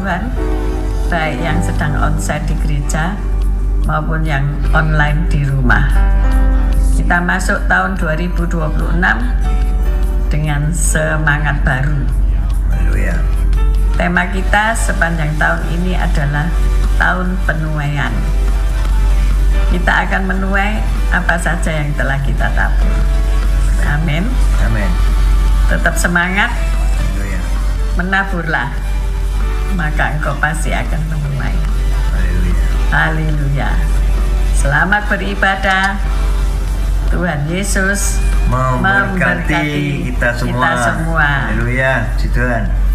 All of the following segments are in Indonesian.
Tuhan, baik yang sedang onsite di gereja maupun yang online di rumah. Kita masuk tahun 2026 dengan semangat baru. Haleluya. Tema kita sepanjang tahun ini adalah tahun penuaian. Kita akan menuai apa saja yang telah kita tabur. Amin. Amin. Tetap semangat, Haleluya. menaburlah, maka engkau pasti akan menuai. Haleluya. Haleluya. Selamat beribadah. Tuhan Yesus Memberkati kita semua. Haleluya. Puji Tuhan.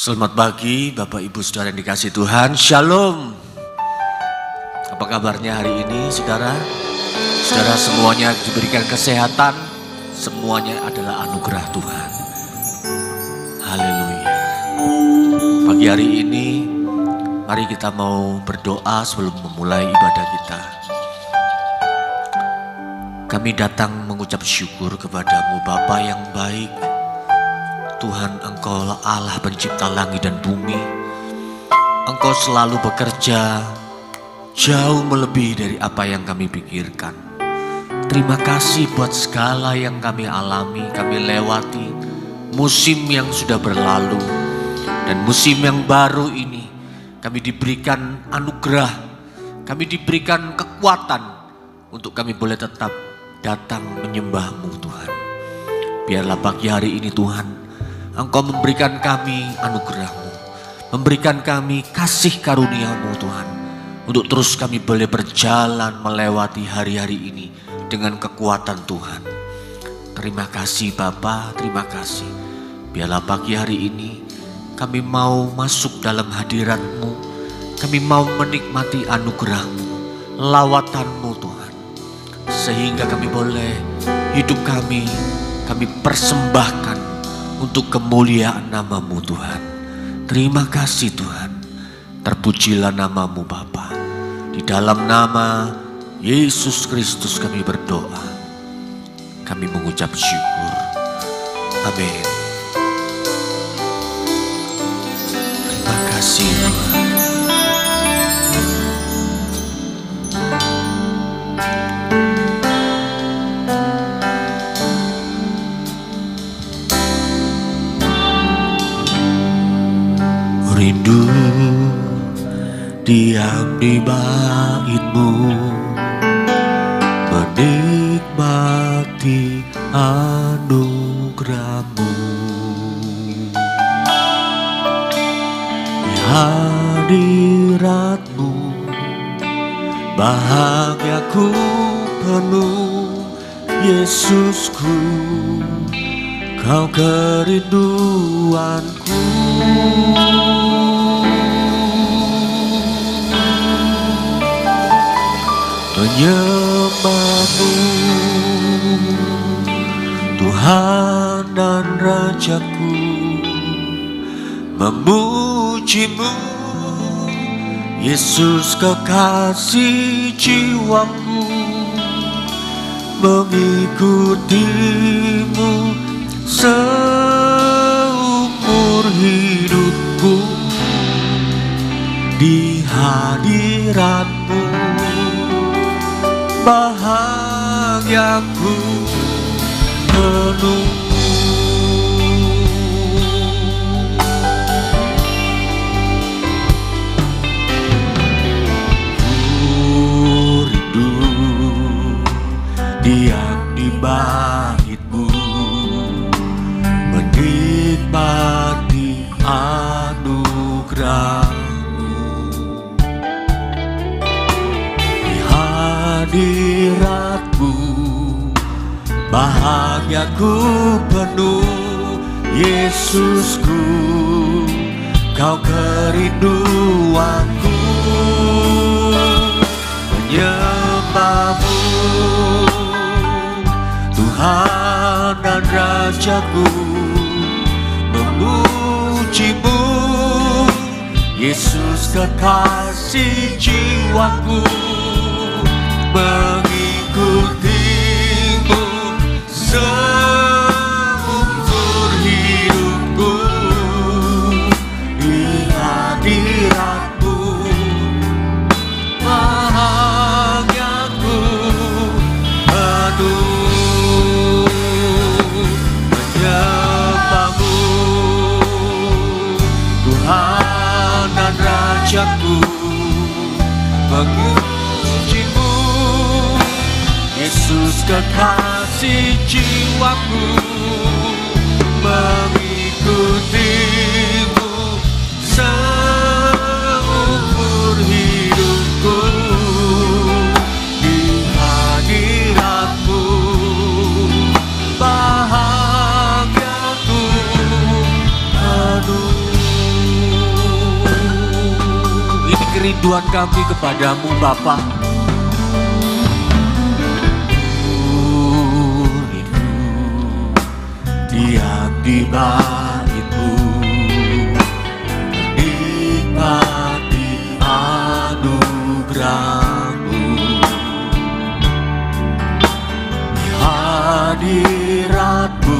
Selamat pagi Bapak Ibu Saudara yang dikasihi Tuhan. Shalom. Apa kabarnya hari ini saudara? Saudara semuanya diberikan kesehatan. Semuanya adalah anugerah Tuhan. Haleluya. Pagi hari ini mari kita mau berdoa sebelum memulai ibadah kita. Kami datang mengucap syukur kepadamu Bapa yang baik. Tuhan, Engkau Allah pencipta langit dan bumi. Engkau selalu bekerja jauh melebihi dari apa yang kami pikirkan. Terima kasih buat segala yang kami alami, kami lewati. Musim yang sudah berlalu dan musim yang baru ini kami diberikan anugerah, kami diberikan kekuatan untuk kami boleh tetap datang menyembah-Mu Tuhan. Biarlah pagi hari ini Tuhan, Engkau memberikan kami anugerah-Mu, memberikan kami kasih karunia-Mu Tuhan, untuk terus kami boleh berjalan melewati hari-hari ini dengan kekuatan Tuhan. Terima kasih Bapa, terima kasih. Biarlah pagi hari ini kami mau masuk dalam hadirat-Mu, kami mau menikmati anugerah-Mu, lawatan-Mu Tuhan, sehingga kami boleh hidup kami persembahkan untuk kemuliaan nama-Mu Tuhan. Terima kasih Tuhan. Terpujilah nama-Mu Bapa. Di dalam nama Yesus Kristus kami berdoa. Kami mengucap syukur. Amin. Terima kasih Tuhan. Rindu diam di bait-Mu, menikmati anugerah-Mu. Di hadirat-Mu bahagiaku penuh. Yesusku, Kau kerinduanku. Menyembah-Mu Tuhan dan Rajaku, memuji-Mu Yesus kekasih jiwaku, mengikuti-Mu seumur hidupku. Di hadirat-Mu bahagiaku penuh. Ku rindu diam di bait-Mu, menikmati anugerah-Mu. Di hadirat-Mu bahagiaku penuh. Yesusku, Kau kerinduanku, menyembah-Mu Tuhan dan Rajaku, memuji-Mu Yesus kekasih jiwaku, mengikuti-Mu seumur hidupku. Di hadirat-Mu bahagiaku penuh, menyembah-Mu Tuhan dan Rajaku, memuji-Mu Yesus kekasih jiwaku, mengikuti-Mu seumur hidupku. Di hadirat-Mu bahagiaku penuh. Ini kerinduan kami kepadamu Bapa. Diam di bait-Mu, menikmati anugerah-Mu. Di hadirat-Mu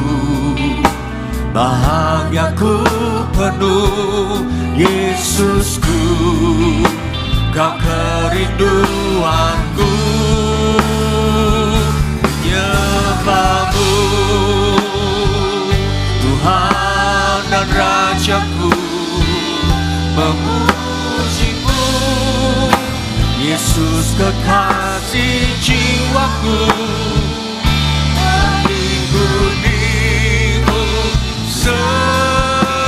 bahagiaku penuh. Yesusku, Kau kerinduanku, menyembah-Mu Tuhan dan Rajaku, memuji-Mu Yesus kekasih jiwaku, mengikuti-Mu seumur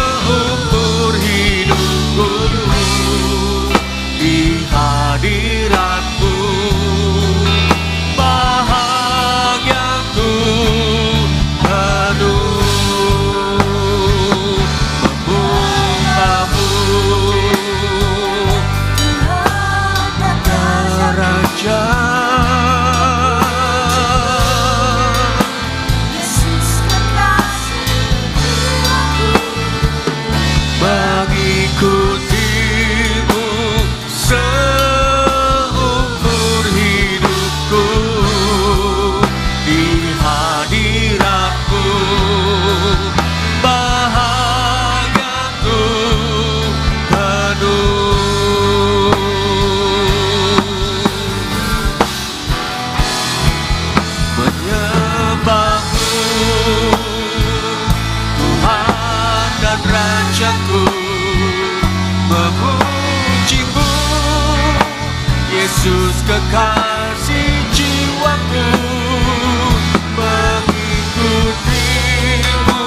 hidupku. Di hadirat-Mu bahagiaku penuh, menyembah-Mu Raja. Mengikuti-Mu seumur hidupku. Di hadirat-Mu bahagiaku penuh, menyembah-Mu Tuhan dan Rajaku, memuji-Mu Yesus kekasih jiwaku, mengikuti-Mu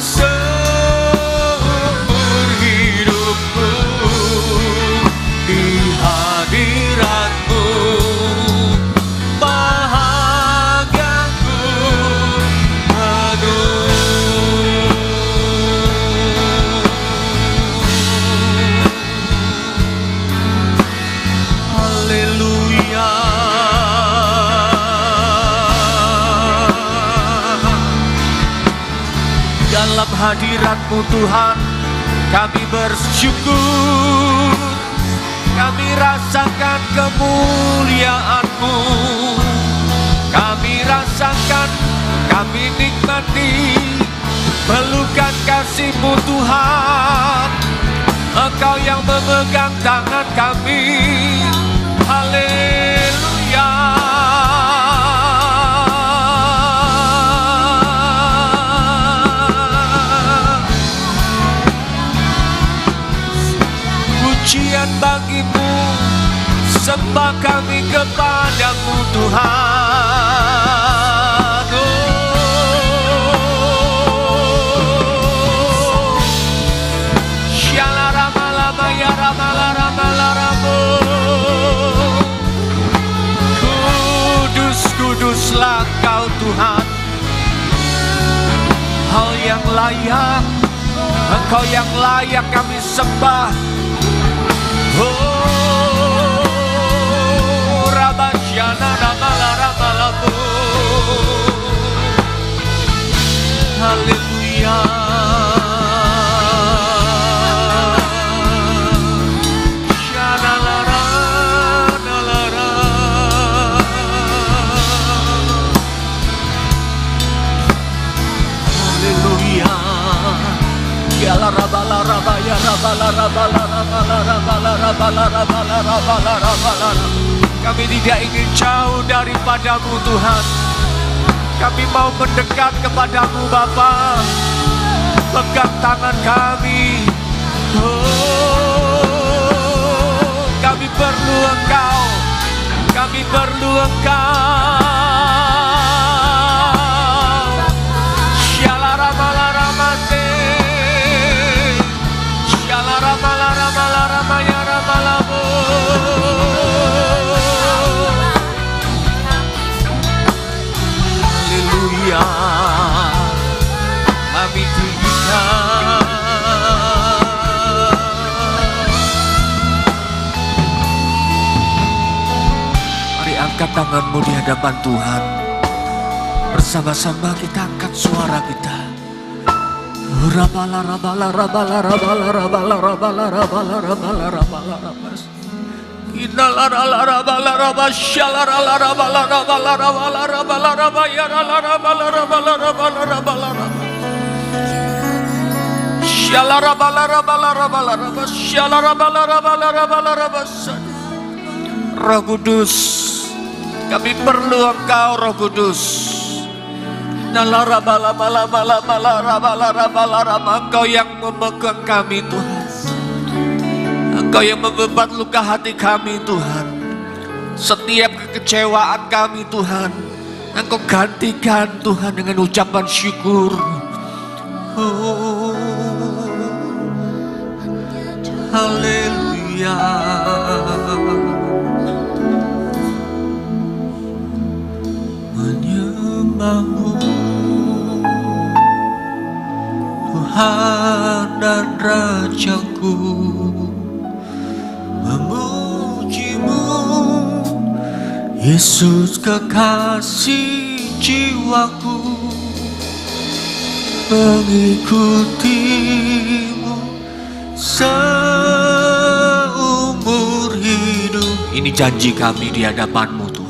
seumur hidupku. Di hadirat-Mu bahagiaku penuh. Haleluya. Dalam hadirat-Mu Tuhan kami bersyukur, kami rasakan kemuliaan-Mu, kami rasakan, kami nikmati pelukan kasih-Mu Tuhan. Engkau yang memegang tangan kami. Haleluya. Pujian bagi-Mu, sembah kami kepadamu Tuhan. Shalaramalama ya ramalaramo. Ku Tuhan. Hal yang layak, Engkau yang layak kami sembah. Oh, Rabasyana Namala Ramalamu. Haleluya. Kami tidak ingin jauh daripadamu Tuhan. Kami mau mendekat kepadamu Bapa. Pegang tangan kami. Oh, kami perlu Engkau. Kami perlu Engkau. Haleluya, kami tinggikan. Mari angkat tanganmu di hadapan Tuhan. Bersama-sama kita angkat suara kita. Rabala rabala rabala rabala rabala rabala rabala rabala rabala rabas. Inala rabala rabashala rabala rabala rabala rabala rabaya rabala rabala rabala rabala rabala. Shala rabala rabala rabala rabas. Shala rabala rabala rabala rabas. Roh Kudus, kami perlu Engkau Roh Kudus. Engkau yang memegang kami Tuhan. Engkau yang membebat luka hati kami Tuhan. Setiap kekecewaan kami Tuhan, Engkau gantikan Tuhan dengan ucapan syukur. Oh, haleluya. Menyembahmu Tuhan dan Rajaku, memujimu Yesus kekasih jiwaku, mengikutimu seumur hidup. Ini janji kami di hadapanmu Tuhan.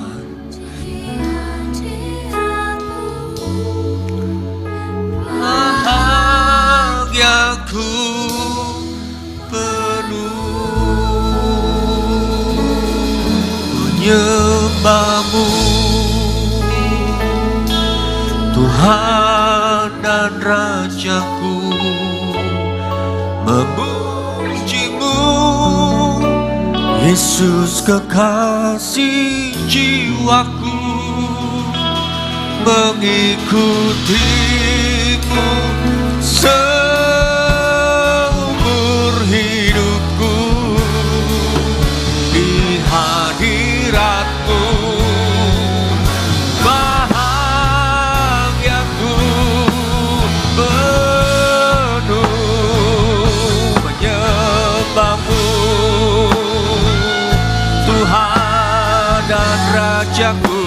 Bahagiaku menyembahmu Tuhan dan Rajaku, memujimu Yesus kekasih jiwaku, mengikutimu seumur hidupku. Di hadiratmu bahagiaku penuh, menyembahmu Tuhan dan Rajaku,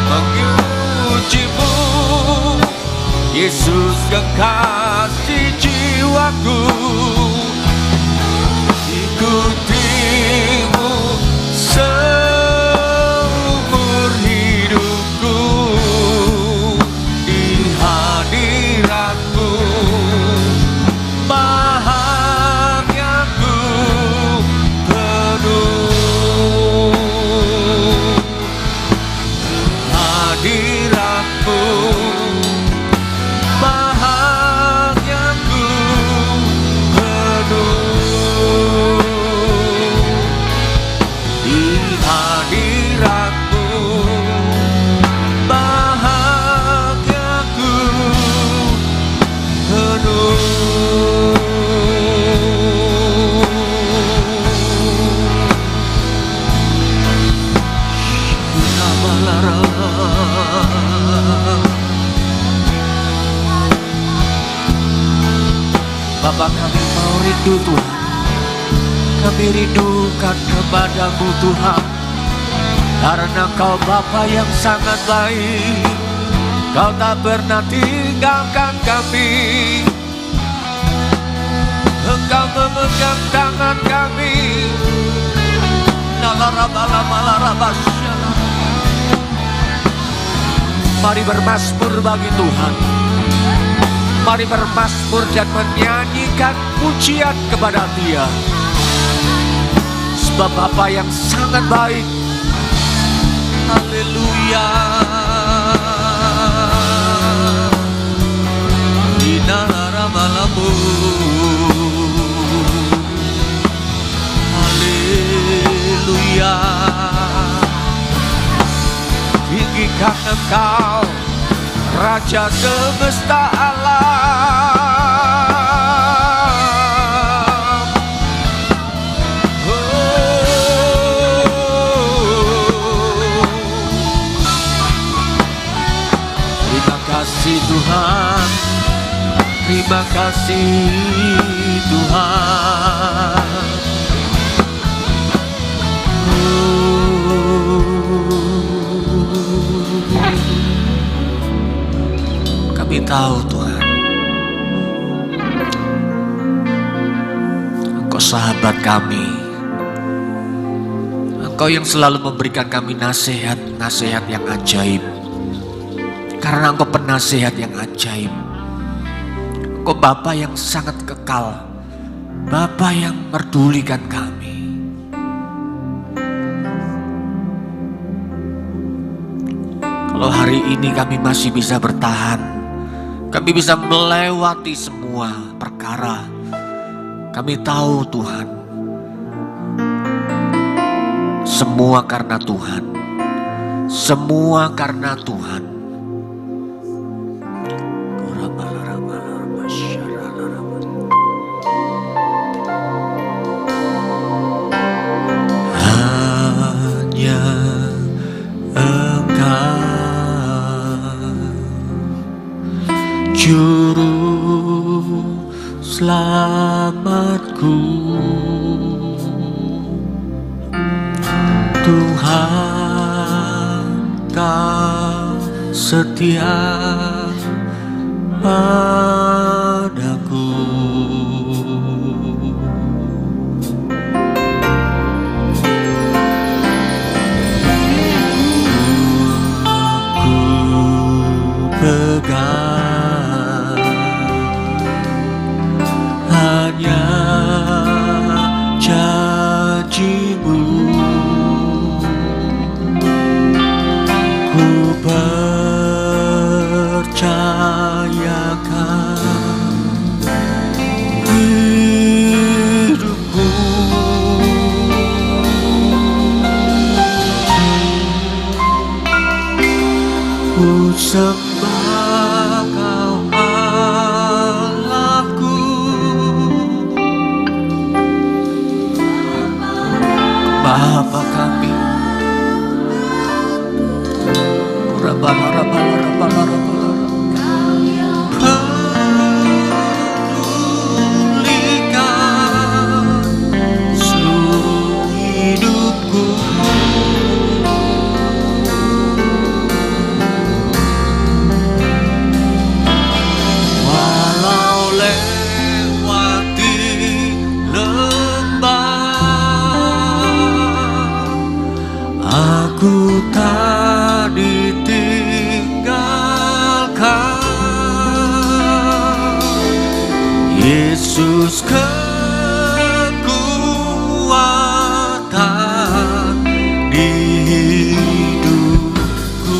memujimu Yesus kekasih jiwaku, ikutimu seumur hidupku. Di hadiratmu bahagiaku penuh, hadiratmu bahagiaku penuh. Di hadiratmu bahagiaku penuh. rindu Tuhan. Kami rindukan kepadamu Tuhan, karena Kau Bapa yang sangat baik. Kau tak pernah tinggalkan kami. Engkau memegang tangan kami. Mari bermasmur bagi Tuhan. Mari bermasmur dan menyanyikan pujian kepada Dia. Sebab Bapa yang sangat baik. Haleluya. Inara malamu. Haleluya. Tinggikan Engkau, Raja semesta alam. Terima kasih Tuhan, terima kasih Tuhan. Kami tahu Tuhan, Engkau sahabat kami. Engkau yang selalu memberikan kami nasihat-nasihat yang ajaib. Karena Engkau penasihat yang ajaib. Engkau Bapa yang sangat kekal, Bapa yang merdulikan kami. Kalau hari ini kami masih bisa bertahan, kami bisa melewati semua perkara, kami tahu Tuhan, semua karena Tuhan, semua karena Tuhan. Hanya Engkau Juru selamatku, Tuhan Kau setia padaku. Ku pegang hanya janji-Mu, ku percayakan hidupku. Ku sembah Kau Allahku, Bapa kami. Pedulikan seluruh hidupku. Walau lewati lembah, aku tak ditinggalkan. Yesus kekuatan di hidupku.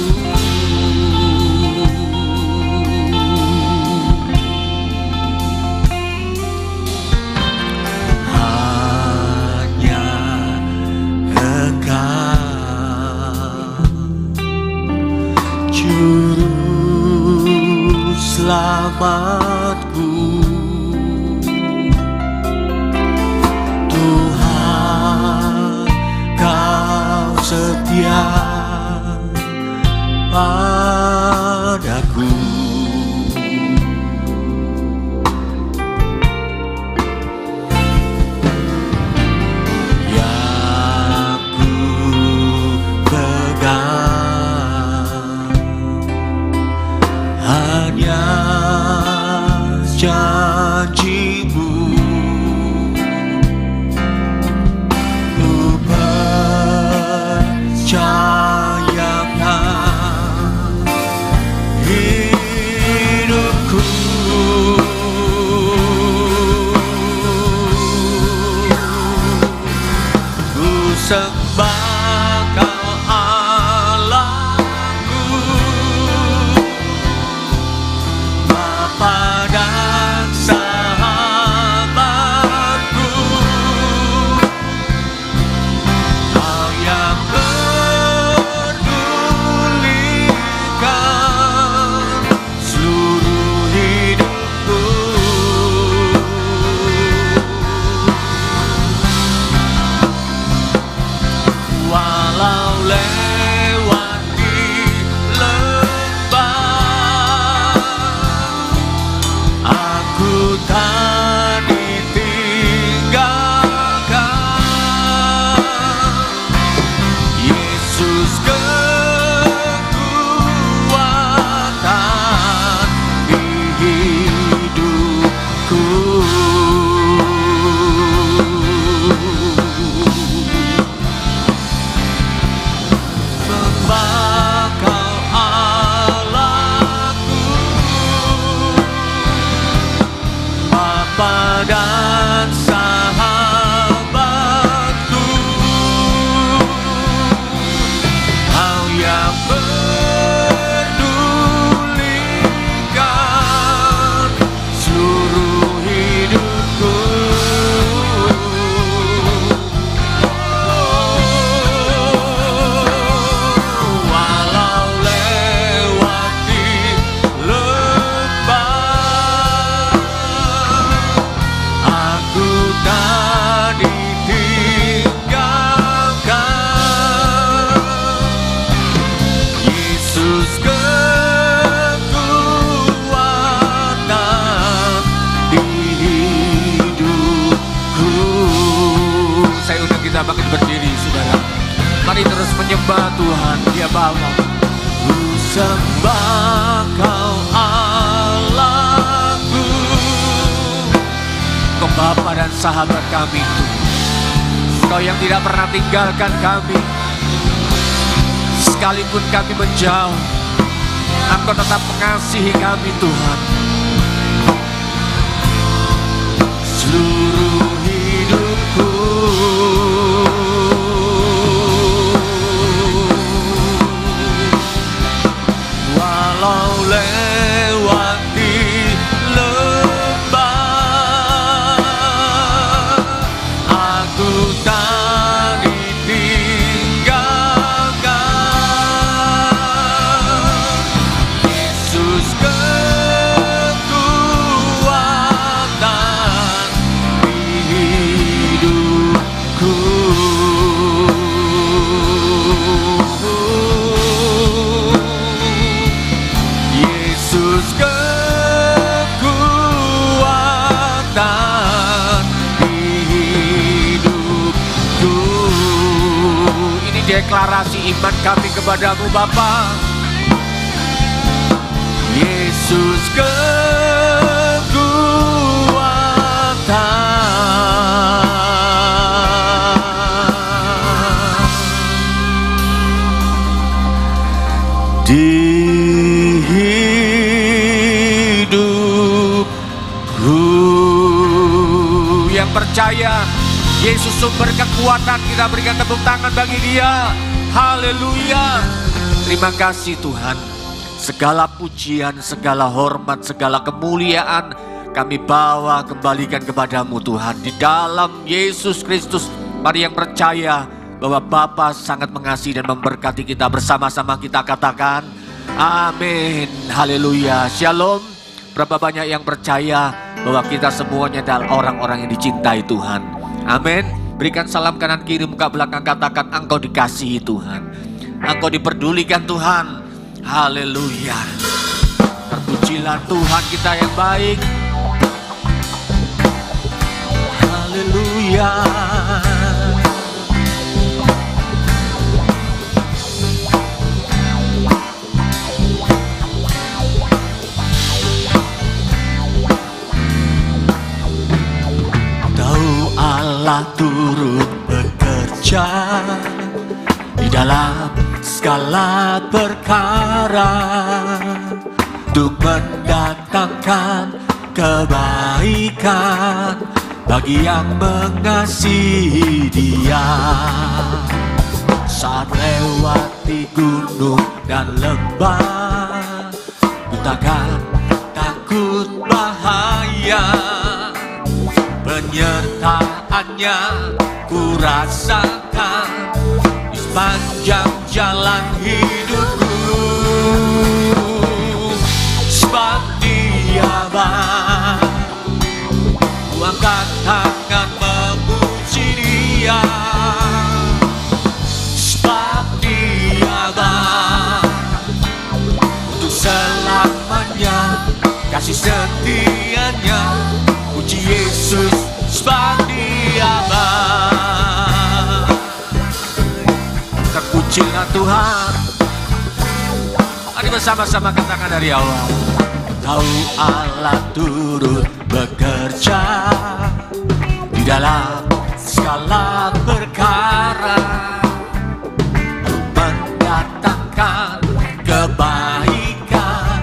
Hanya Engkau Juru selamatku, Tuhan Kau setia padaku. lewati lembah, aku tak ditinggalkan. Yesus kekuatan di hidupku. Sembah Kau Allahku, Bapa dan sahabatku, Kau yang pedulikan seluruh hidupku. Walau lewati lembah, aku tak ditinggalkan. Yesus kekuatan di hidupku. Saya undang kita bangkit berdiri, saudara. Mari terus menyembah Tuhan, Dia Bapa. Ku sembah Kau Allahku, Kau Bapa dan sahabat kami itu. Kau yang tidak pernah tinggalkan kami, sekalipun kami menjauh, Engkau tetap mengasihi kami Tuhan. Seluruh hidupku, walau lewati lembah, aku tak ditinggalkan. Yesus kekuatan di hidupku. Yesus kekuatan di hidupku. Ini deklarasi iman kami kepadamu Bapa. Yesus kekuatan di hidupku. Yang percaya Yesus sumber kekuatan, kita berikan tepuk tangan bagi Dia. Haleluya. Terima kasih Tuhan. Segala pujian, segala hormat, segala kemuliaan kami bawa kembalikan kepadamu Tuhan. Di dalam Yesus Kristus, mari yang percaya bahwa Bapa sangat mengasihi dan memberkati kita, bersama-sama kita katakan amin. Haleluya. Shalom. Berapa banyak yang percaya bahwa kita semuanya adalah orang-orang yang dicintai Tuhan. Amin. Berikan salam kanan kiri, muka belakang, katakan engkau dikasihi Tuhan, engkau diperdulikan Tuhan. Haleluya. Terpujilah Tuhan kita yang baik. Haleluya. Tahu Allah turut bekerja di dalam segala perkara untuk mendatangkan kebaikan bagi yang mengasihi Dia. Saat lewati gunung dan lembah, ku takkan takut bahaya. Penyertaannya ku rasakan di sepanjang jalan hidupku. Sebab Dia baik, ku angkat tangan memuji Dia. Sebab Dia kasih setianya. Puji Yesus sebab Dia baik. Terpujilah Tuhan. Mari bersama-sama katakan dari awal. Tahu Allah turut bekerja di dalam segala perkara, mendatangkan kebaikan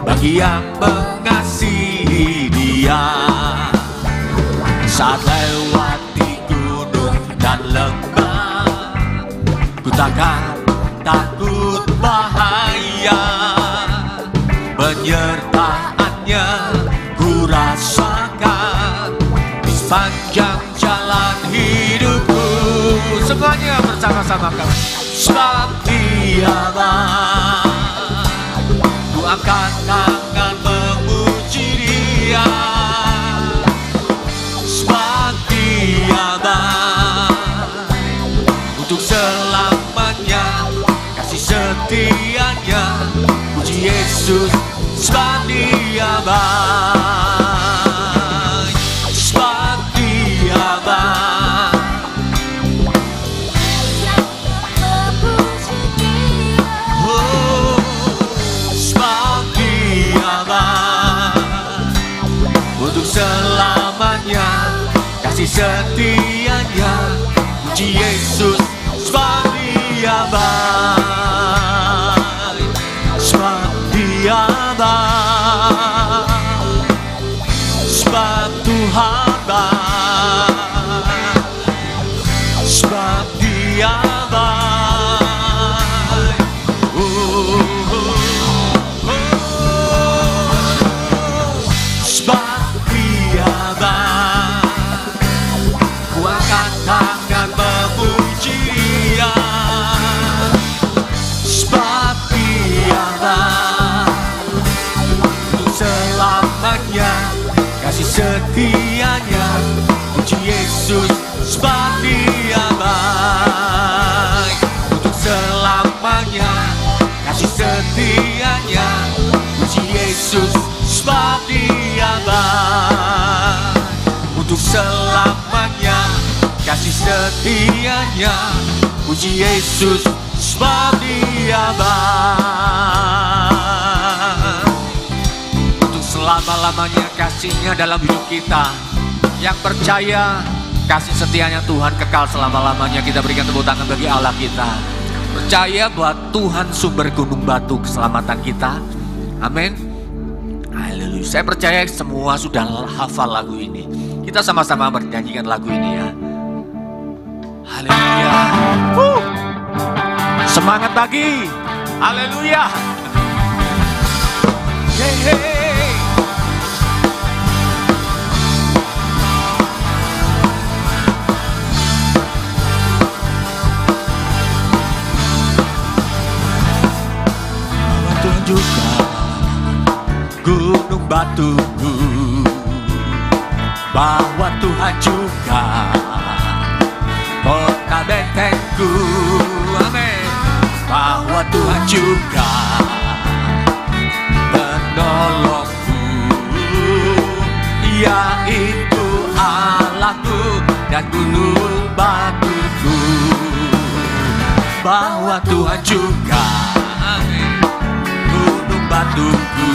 bagi yang mengasihi Dia. Saat lewati gunung dan lembah, ku takkan takut bahaya. Penyertaannya ku rasakan di sepanjang jalan hidupku. Semuanya bersama-sama kami. Sebab Dia baik, ku angkat tangan memuji Dia. Sebab Dia baik, untuk selamanya kasih setianya. Puji Yesus sebab Dia baik, sebab Dia baik. Oh, sebab Dia baik, untuk selamanya kasih setianya. Puji Yesus sebab Dia baik, sebab Dia baik, sebab Tuhan baik, sebab Dia baik. Sebab Dia baik, ku angkat tangan memuji Dia. Sebab Dia baik, untuk selamanya kasih setianya. Puji Yesus sebab Dia baik, untuk selamanya kasih setianya. Puji Yesus sebab Dia baik, untuk selamanya kasih setianya. Puji Yesus sebab Dia baik, untuk selama-lamanya kasih-Nya dalam hidup kita. Yang percaya kasih setianya Tuhan kekal selama-lamanya, kita berikan tepuk tangan bagi Allah kita. Percaya bahwa Tuhan sumber gunung batu keselamatan kita. Amin. Haleluya. Saya percaya semua sudah hafal lagu ini. Kita sama-sama bernyanyikan lagu ini ya. Haleluya. Semangat lagi. Haleluya. Hey, hey. Tuhan juga gunung batuku, bahwa Tuhan juga kota bentengku. Amin. Bahwa Tuhan juga menolongku, yaitu Allahku dan gunung batuku. Bahwa Tuhan juga gunung batuku,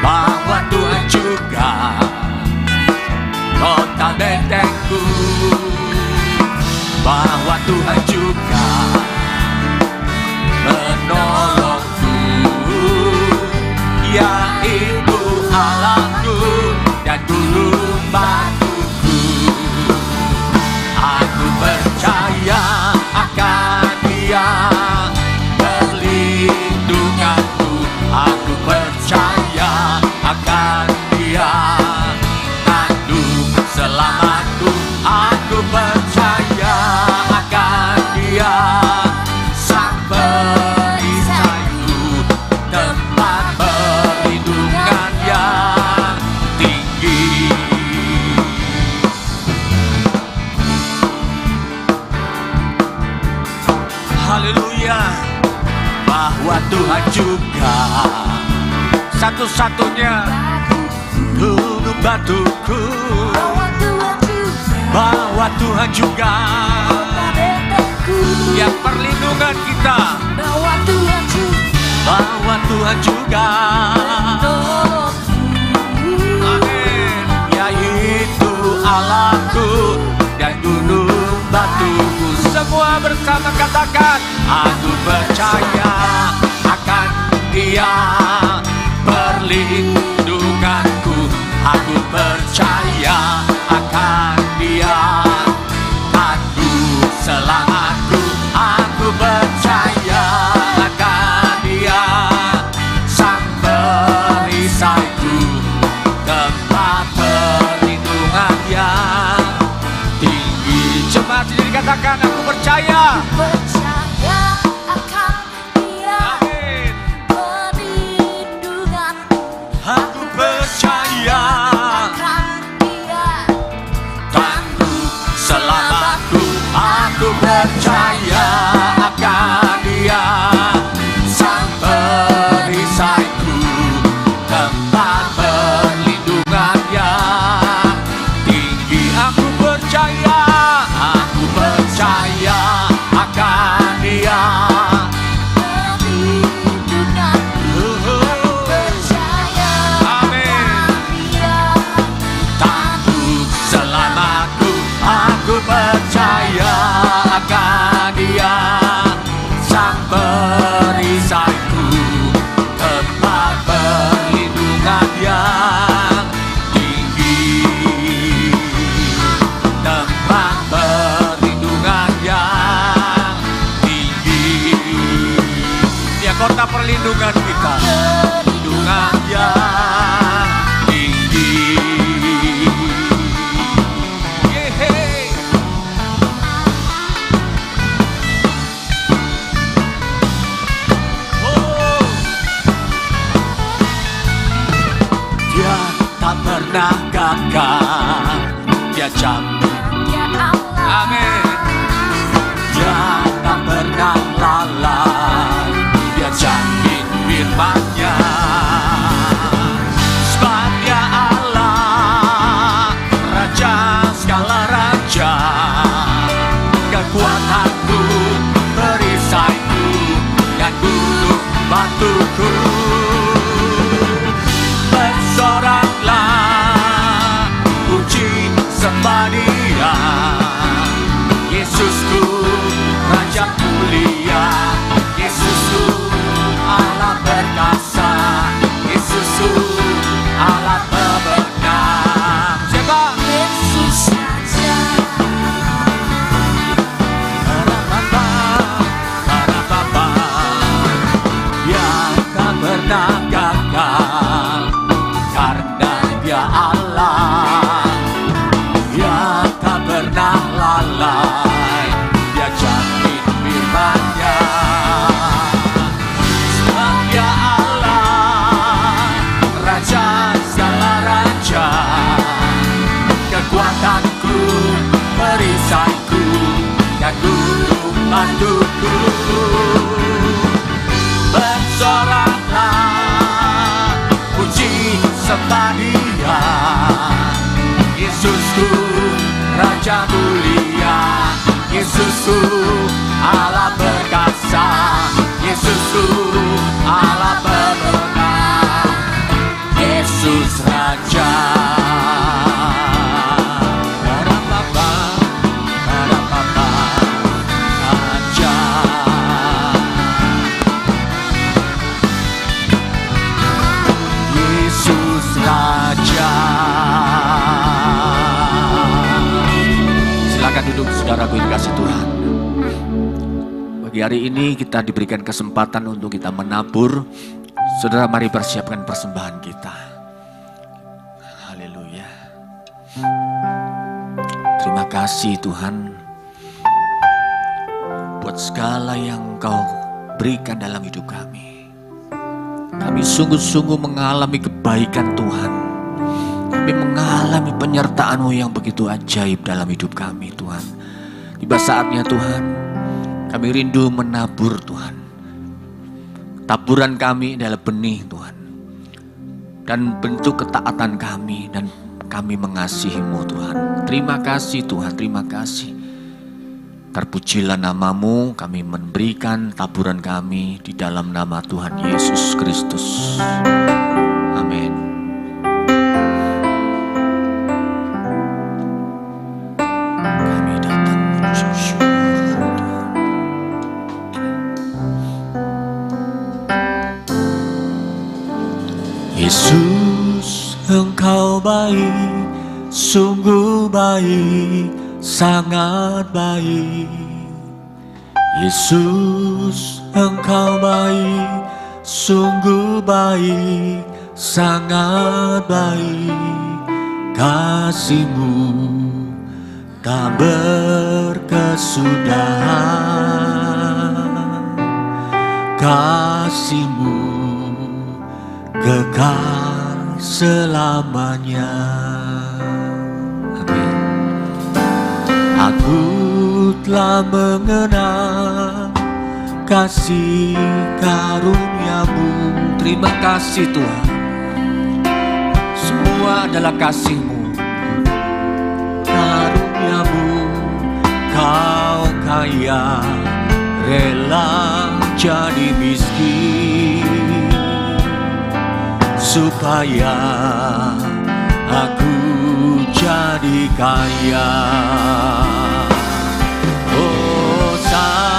bahwa Tuhan juga kota bentengku. Bahwa Tuhan juga menolongku, yaitu Allahku dan gunung batuku. Aku percaya akan Dia perlindunganku. Aku percaya akan Dia tanduk selamatku. Aku percaya akan Dia sang perisaiku, tempat perlindungan yang tinggi. Haleluya. Bahwa Tuhan juga satu-satunya gunung batuku, bahwa Tuhan juga yang perlindungan kita, bahwa Tuhan juga amin, yaitu Allahku dan gunung batuku. Semua bersama katakan, aku percaya akan Dia perlindunganku, aku percaya akan Dia tanduk selamatku, aku percaya akan Dia sang perisaiku, tempat perlindungan yang tinggi. Jemaat sendiri katakan, aku percaya. Aku percaya tanduk selamatku, aku percaya akan Dia sang perisaiku, tempat perlindungan yang tinggi. Aku percaya akan Dia. Aku percaya akan Dia sang perisaiku, tempat perlindungan yang tinggi, tempat perlindungan yang tinggi. Dia kota perlindungan kita, perlindungan yang tinggi. Tak pernah gagal, Dia jamin, amin. Dia tak pernah lalai, Dia jamin firman-Nya. Sebab Dia Allah, Raja segala raja, kekuatanku, perisaiku, dan gunung batuku. Bersoraklah, puji sembah Dia, Yesusku, Raja mulia, Yesusku, Allah perkasa, Yesusku, Allah pemenang. Siapa? Yesus saja. Para-papa, yang tak pernah gagal, karena Dia Allah yang tak pernah lalai, Dia jamin firman-Nya. Sebab Dia Allah, Raja segala raja, kekuatanku, perisaiku, dan gunung batuku. Bersoraklah, puji sembah Dia, Yesusku, Raja mulia, Yesusku, Allah perkasa, Yesusku, Allah pemenang, Yesus Raja. Para-papa, Raja. Yesus Raja. Silakan duduk saudaraku yang dikasihi Tuhan. Pagi hari ini kita diberikan kesempatan untuk kita menabur. Saudara, mari persiapkan persembahan kita. Haleluya. Terima kasih Tuhan buat segala yang Engkau berikan dalam hidup kami. Kami sungguh-sungguh mengalami kebaikan Tuhan. Kami mengalami penyertaan-Mu yang begitu ajaib dalam hidup kami Tuhan. Tiba saatnya Tuhan, kami rindu menabur Tuhan. Taburan kami adalah benih Tuhan. dan bentuk ketaatan kami, dan kami mengasihi-Mu Tuhan. Terima kasih Tuhan, terima kasih. Terpujilah nama-Mu, kami memberikan taburan kami di dalam nama Tuhan Yesus Kristus. Amin. Kami datang mengucap syukur Tuhan. Yesus, Engkau baik, sungguh baik, sangat baik. Yesus, Engkau baik, sungguh baik, sangat baik. Kasih-Mu tak berkesudahan, kasih-Mu kekal selamanya. Amin. Aku telah mengenal kasih karunia-Mu. Terima kasih Tuhan. Semua adalah kasih-Mu, karunia-Mu. Kau kaya, rela jadi miskin, supaya aku jadi kaya. Hosana,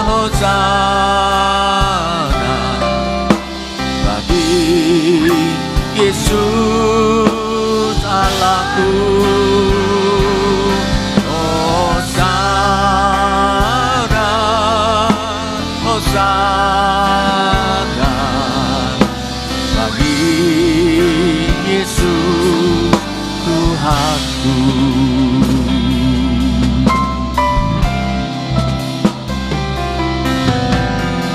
Hosana bagi Yesus Allahku. Hosana, Hosana bagi Yesus Tuhanku.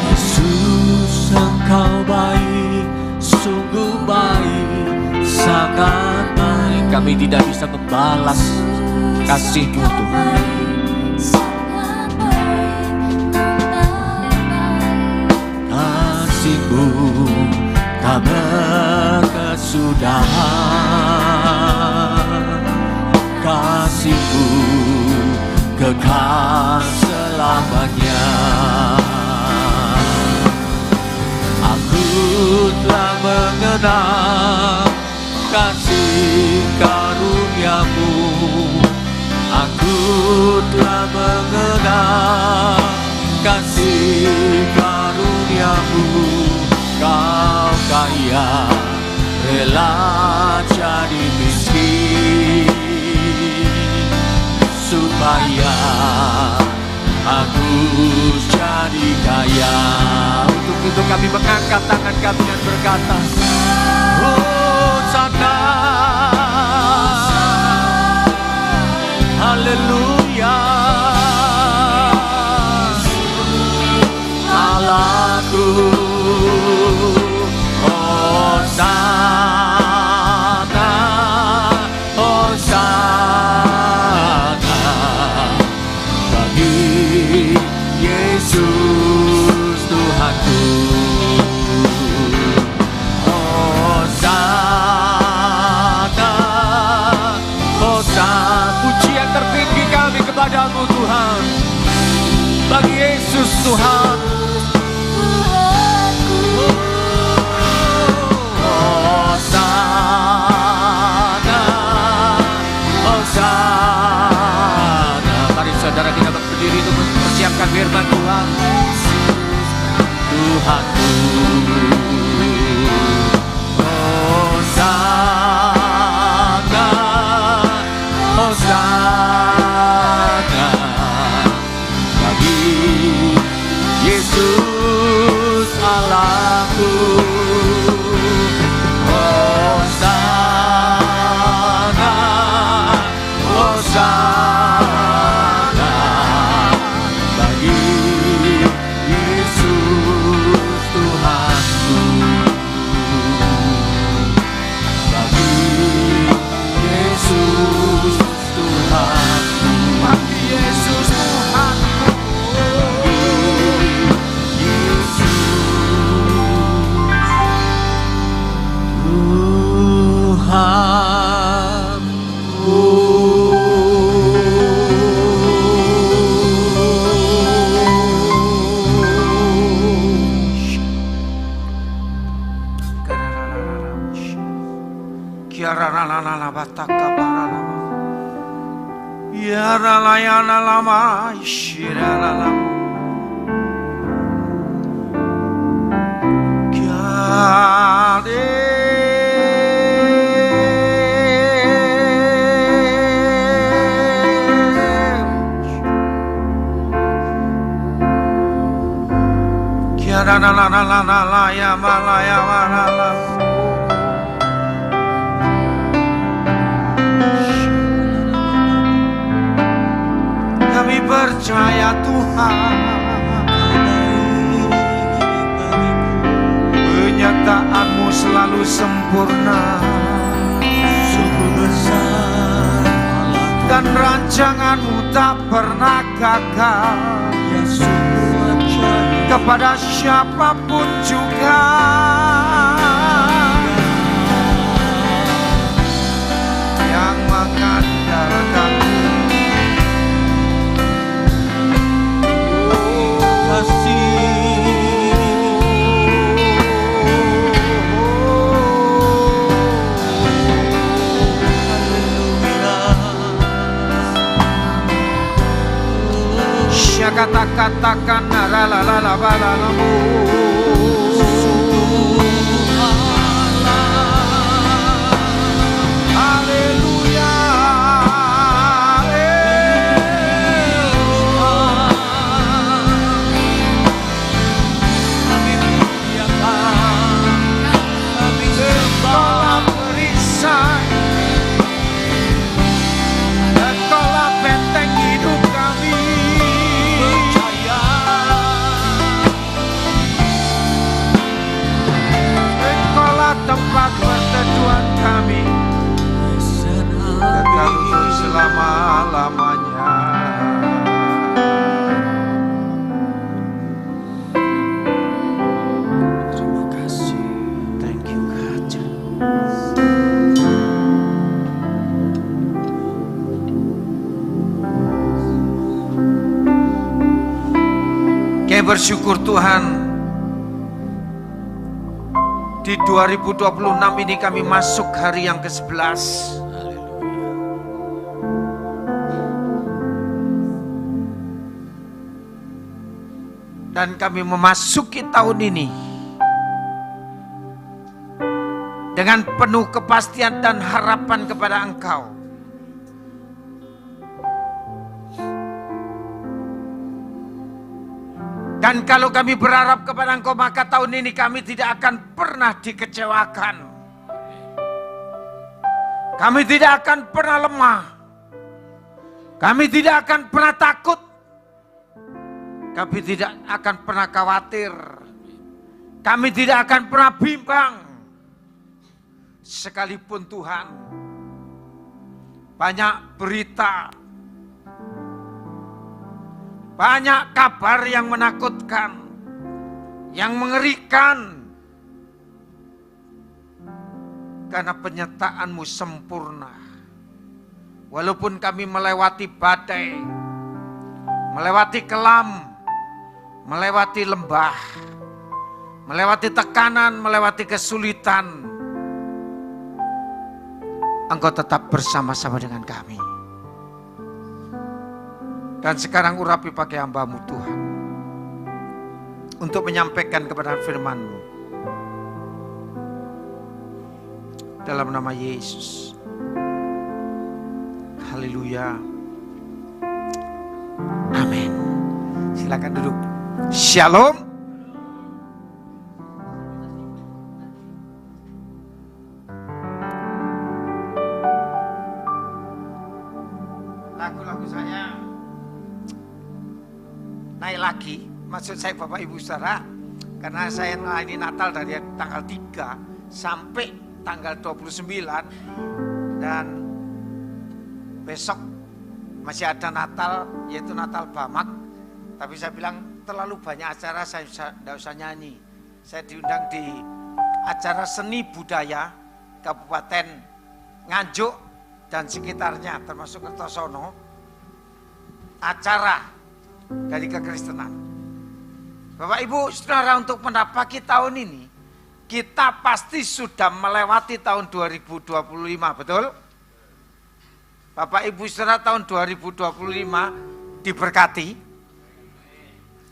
Yesus, Engkau baik, sungguh baik, sangat baik. Kami tidak bisa membalas kasih-Mu Tuhan. Kasih-Mu tak berkesudahan, kasih-Mu kekal selamanya. Aku telah mengenal kasih karunia-Mu. Aku telah mengenal kasih karunia-Mu. Kau kaya, rela jadi miskin, supaya aku jadi kaya. Untuk itu kami mengangkat tangan kami dan berkata, Hosana, haleluya, Allahku. Hosana, Hosana bagi Yesus Tuhanku. Hosana, Hosana, pujian tertinggi kami kepadamu Tuhan, bagi Yesus Tuhan. Saudara, kita berdiri untuk mempersiapkan firman Tuhan. Tuhanku, Hosana, Hosana bagi Yesus Allahku. Hosana, Hosana bagi Aralayana lama shiralalam. Kami percaya Tuhan, penyertaan-Mu selalu sempurna, sungguh besar, dan rancangan-Mu tak pernah gagal. Kepada siapapun juga yang mengandalkan-Mu. Kata-katakan la-la-la-la-la-la-la-mu. Haleluya. Kami muliakan, kami sembah perisai, Engkaulah benteng hidup kami. Tempat perteduhan kami kekal untuk selama-lamanya. Terima kasih. Thank you God. Kami bersyukur Tuhan, di 2026 ini kami masuk hari yang ke-11. Dan kami memasuki tahun ini dengan penuh kepastian dan harapan kepada Engkau. Dan kalau kami berharap kepada Engkau, maka tahun ini kami tidak akan pernah dikecewakan. Kami tidak akan pernah lemah. Kami tidak akan pernah takut. Kami tidak akan pernah khawatir. Kami tidak akan pernah bimbang. Sekalipun Tuhan, banyak berita, banyak kabar yang menakutkan, yang mengerikan. Karena penyertaan-Mu sempurna. Walaupun kami melewati badai, melewati kelam, melewati lembah, melewati tekanan, melewati kesulitan, Engkau tetap bersama-sama dengan kami. Dan sekarang urapi pakai hamba-Mu Tuhan, untuk menyampaikan kebenaran firman-Mu. Dalam nama Yesus. Haleluya. Amin. Silakan duduk. Shalom. Lagu-lagu saya naik lagi, maksud saya Bapak Ibu Saudara, karena saya melayani Natal dari tanggal 3 sampai tanggal 29, dan besok masih ada Natal, yaitu Natal Bamak. Tapi saya bilang terlalu banyak acara, saya tidak usah nyanyi. Saya diundang di acara seni budaya Kabupaten Nganjuk dan sekitarnya, termasuk Kertosono, acara dari kekristenan. Bapak Ibu Saudara, untuk mendapati tahun ini, kita pasti sudah melewati tahun 2025, betul? Bapak Ibu Saudara tahun 2025 diberkati,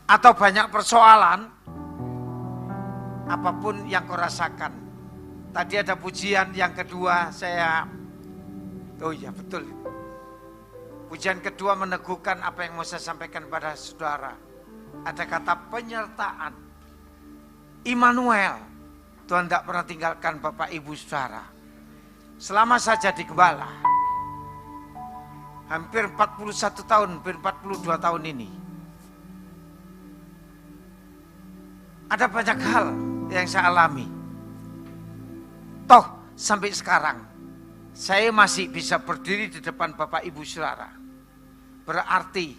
atau banyak persoalan, apapun yang kau rasakan. Tadi ada pujian yang kedua, oh iya betul. Pujian kedua meneguhkan apa yang mau saya sampaikan pada saudara. Ada kata penyertaan. Immanuel, Tuhan tidak pernah tinggalkan Bapak Ibu Saudara. Selama saya jadi gembala, hampir 41 tahun, hampir 42 tahun ini, ada banyak hal yang saya alami. Toh sampai sekarang saya masih bisa berdiri di depan Bapak Ibu Saudara. Berarti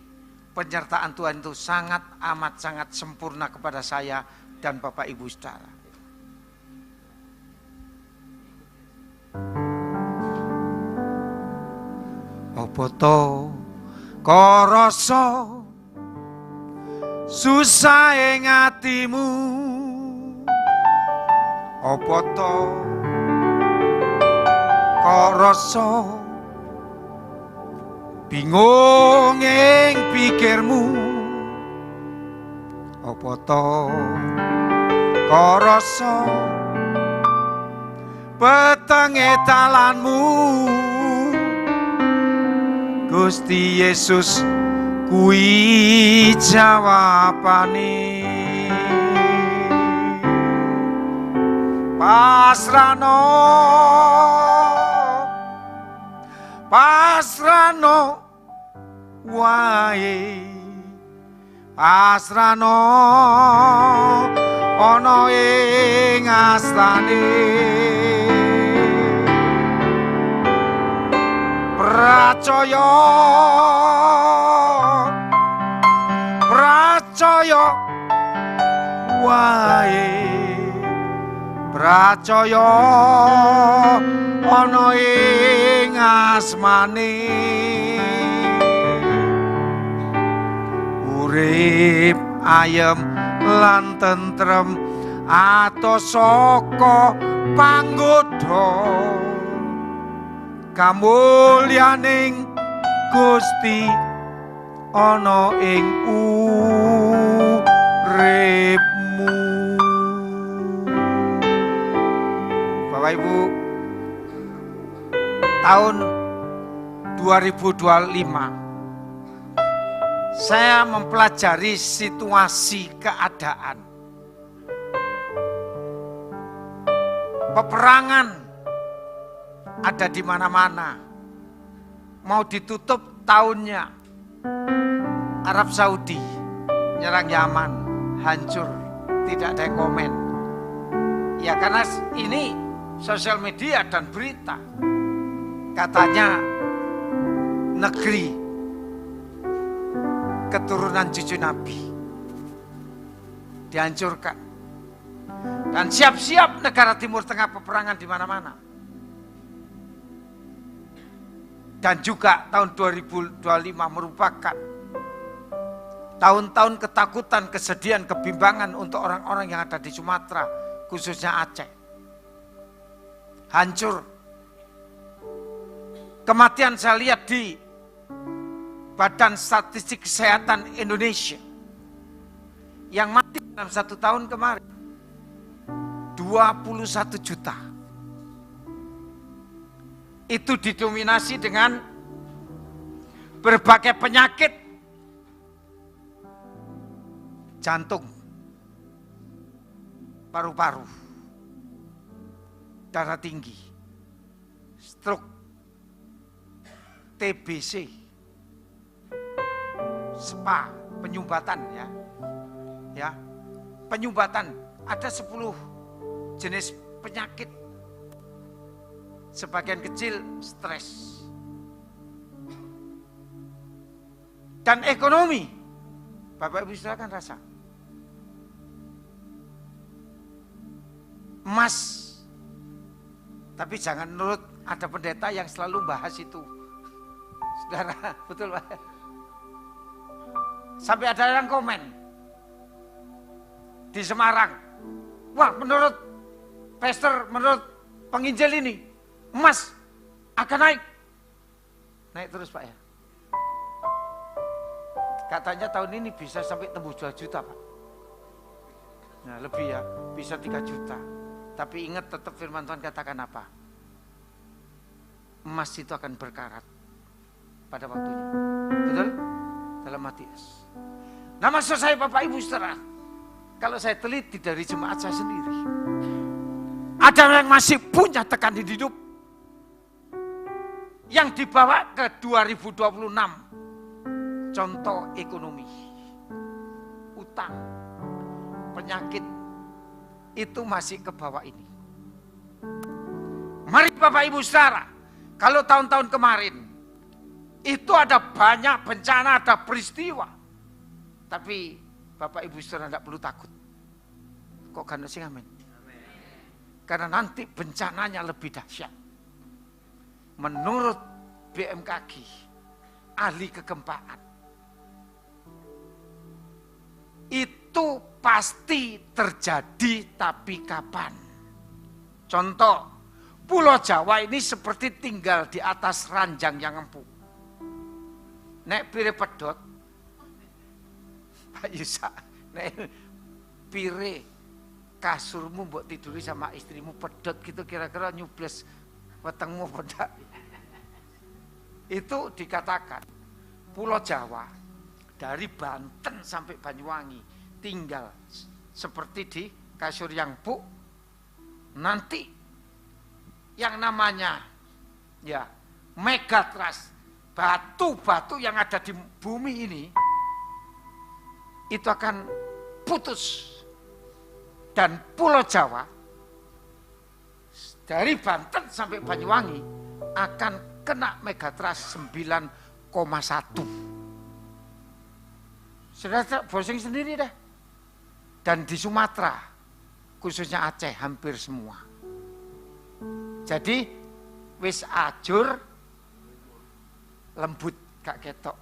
penyertaan Tuhan itu sangat amat sangat sempurna kepada saya dan Bapak Ibu Saudara. Opo to koroso susah ing atimu, opo to koroso bingung ing pikirmu, opo to koroso petenge dalanmu. Gusti Yesus kuwi jawabane. Pasrano, pasrano wae, pasrano ana ing astane. Pracaya, pracaya wae, pracaya ana ing asmane. Urip ayem lan tentrem atos saka panggoda kamulyaning Gusti ana ing uripmu. Bapak Ibu, tahun 2025 saya mempelajari situasi keadaan. Peperangan ada di mana-mana. Mau ditutup tahunnya. Arab Saudi nyerang Yaman, hancur, tidak ada yang komen. Ya karena ini sosial media dan berita. Katanya negeri keturunan cucu Nabi dihancurkan. Dan siap-siap negara Timur Tengah peperangan di mana-mana. Dan juga tahun 2025 merupakan tahun-tahun ketakutan, kesedihan, kebimbangan untuk orang-orang yang ada di Sumatera, khususnya Aceh. Hancur. Kematian saya lihat di Badan Statistik Kesehatan Indonesia. Yang mati dalam 1 tahun kemarin 21 juta. Itu didominasi dengan berbagai penyakit jantung, paru-paru, darah tinggi, stroke, TBC, SPA, penyumbatan ya, penyumbatan. Ada 10 jenis penyakit. Sebagian kecil stres. Dan ekonomi, Bapak Ibu silakan rasa. Emas. Tapi jangan nurut, ada pendeta yang selalu bahas itu. Saudara, betul Pak? Sampai ada yang komen di Semarang. Wah, menurut pastor, menurut penginjil ini, emas akan naik. Naik terus Pak ya. Katanya tahun ini bisa sampai tembus 2 juta Pak. Nah lebih ya, bisa 3 juta. Tapi ingat tetap firman Tuhan katakan apa? Emas itu akan berkarat pada waktunya. Betul? Dalam Matius. Nah maksud saya Bapak Ibu Saudara, kalau saya teliti dari jemaat saya sendiri, ada yang masih punya tekanan hidup yang dibawa ke 2026. Contoh ekonomi, utang, penyakit, itu masih ke bawah ini. Mari Bapak Ibu Saudara, kalau tahun-tahun kemarin, itu ada banyak bencana, ada peristiwa. Tapi Bapak Ibu Saudara tidak perlu takut. Kok kan sih amin? Karena nanti bencananya lebih dahsyat. Menurut BMKG, ahli kegempaan, itu pasti terjadi, tapi kapan? Contoh, Pulau Jawa ini seperti tinggal di atas ranjang yang empuk. Nek pire pedot, Pak Yusa, nek pire kasurmu mbok tiduri sama istrimu pedot gitu, kira-kira nyubles wetengmu pedak. Itu dikatakan Pulau Jawa dari Banten sampai Banyuwangi tinggal seperti di kasur yang empuk. Nanti yang namanya ya megatrust, batu-batu yang ada di bumi ini itu akan putus, dan Pulau Jawa dari Banten sampai Banyuwangi akan kena megatrust 9,1. Saudara browsing sendiri deh. Dan di Sumatera, khususnya Aceh, hampir semua. Jadi wis ajur lembut gak ketok.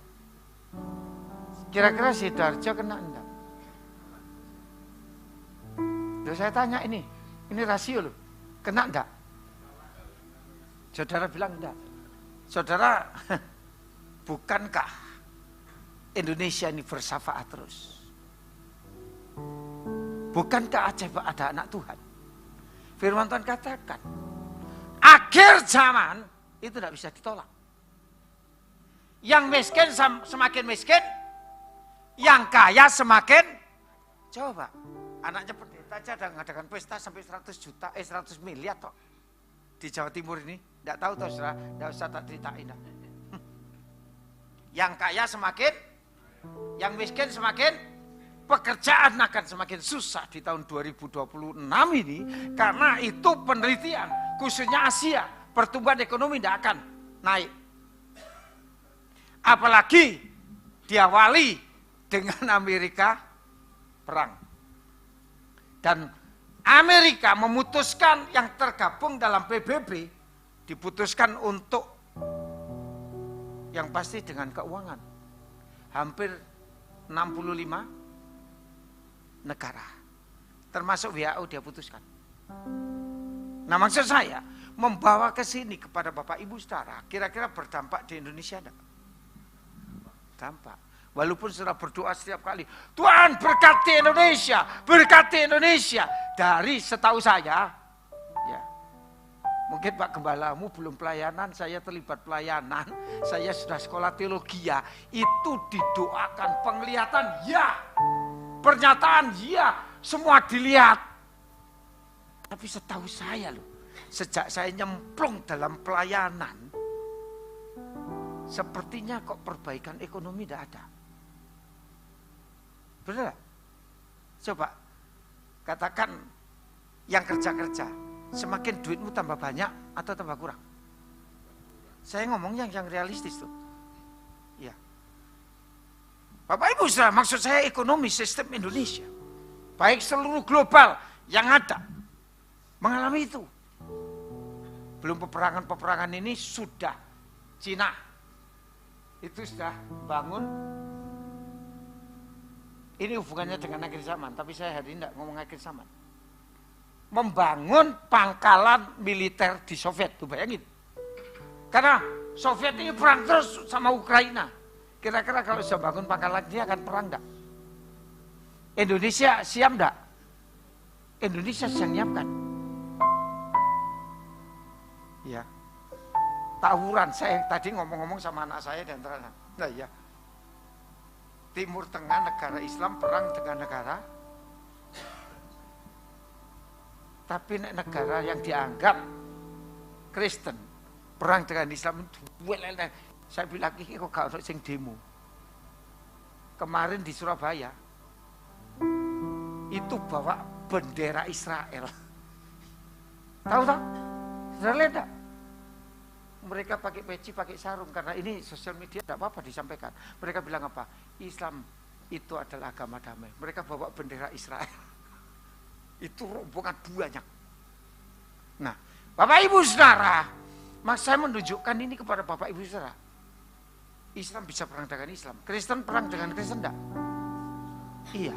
Kira-kira Sidoarjo kena enggak? Loh, saya tanya ini rasio loh, kena enggak? Saudara bilang enggak. Saudara, bukankah Indonesia ini bersyafaat terus? Bukankah Aceh ada anak Tuhan? Firman Tuhan katakan, akhir zaman itu tidak bisa ditolak. Yang miskin semakin miskin, yang kaya semakin. Coba, anaknya pendeta aja ada mengadakan pesta sampai 100 miliar toh di Jawa Timur ini. Tidak tahu toh saudara, tidak usah tak ceritain. Yang kaya semakin, yang miskin semakin, pekerjaan akan semakin susah di tahun 2026 ini. Karena itu penelitian, khususnya Asia, pertumbuhan ekonomi tidak akan naik. Apalagi diawali dengan Amerika perang. Dan Amerika memutuskan yang tergabung dalam PBB, diputuskan untuk yang pasti dengan keuangan. Hampir 65 negara. Termasuk WHO dia putuskan. Nah maksud saya, membawa ke sini kepada Bapak Ibu Saudara, kira-kira berdampak di Indonesia enggak? Dampak. Walaupun saudara berdoa setiap kali, Tuhan berkati Indonesia, berkati Indonesia. Dari setahu saya, ya, mungkin Pak Gembalamu belum pelayanan, saya terlibat pelayanan, saya sudah sekolah teologi ya, itu didoakan penglihatan ya, pernyataan ya, semua dilihat. Tapi setahu saya loh, sejak saya nyemplung dalam pelayanan, sepertinya kok perbaikan ekonomi tidak ada. Benar? Coba katakan yang kerja-kerja, semakin duitmu tambah banyak atau tambah kurang? Saya ngomongnya yang realistis tuh. Ya. Bapak Ibu Saudara, maksud saya ekonomi sistem Indonesia, baik seluruh global yang ada, mengalami itu. Belum peperangan-peperangan ini sudah Cina itu sudah bangun. Ini hubungannya dengan akhir zaman, tapi saya hari ini tidak ngomong akhir zaman. Membangun pangkalan militer di Soviet, tuh bayangin. Karena Soviet ini perang terus sama Ukraina. Kira-kira kalau sudah bangun pangkalan dia akan perang enggak? Indonesia siap enggak? Indonesia sedang nyiapkan. Ya. Tawuran, saya tadi ngomong-ngomong sama anak saya dan terang. Nah ya. Timur Tengah negara Islam perang dengan negara, tapi negara yang dianggap Kristen perang dengan Islam itu saya bilang ini kok gak ada sing demo. Kemarin di Surabaya itu bawa bendera Israel. Tahu tak? Sudah lihat tak? Mereka pakai peci, pakai sarung karena ini sosial media tidak apa-apa disampaikan. Mereka bilang apa? Islam itu adalah agama damai. Mereka bawa bendera Israel. Itu rombongan banyak. Nah, Bapak Ibu Saudara, saya menunjukkan ini kepada Bapak Ibu Saudara. Islam bisa perang dengan Islam. Kristen perang dengan Kristen enggak? Iya.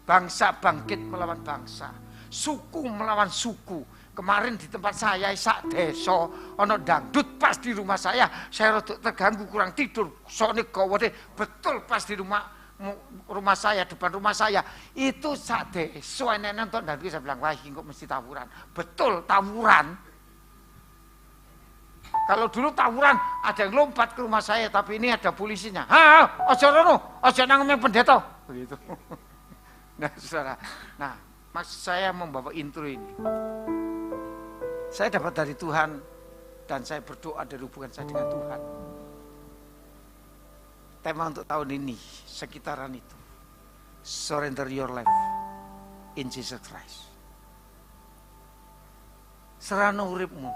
Bangsa bangkit melawan bangsa. Suku melawan suku. Kemarin di tempat saya sak desa ono dangdut pas di rumah saya rada terganggu kurang tidur. Sone gawone betul pas di rumah saya, depan rumah saya. Itu sak desa enek nonton dangdut, saya bilang wah ini kok mesti tawuran. Betul tawuran. Kalau dulu tawuran ada yang lompat ke rumah saya, tapi ini ada polisinya. Aja rono, aja nang pendeta. Begitu. Nah, Saudara. Nah, maksud saya membawa intro ini. Saya dapat dari Tuhan dan saya berdoa dari hubungan saya dengan Tuhan. Tema untuk tahun ini sekitaran itu. Surrender your life in Jesus Christ. Serana uripmu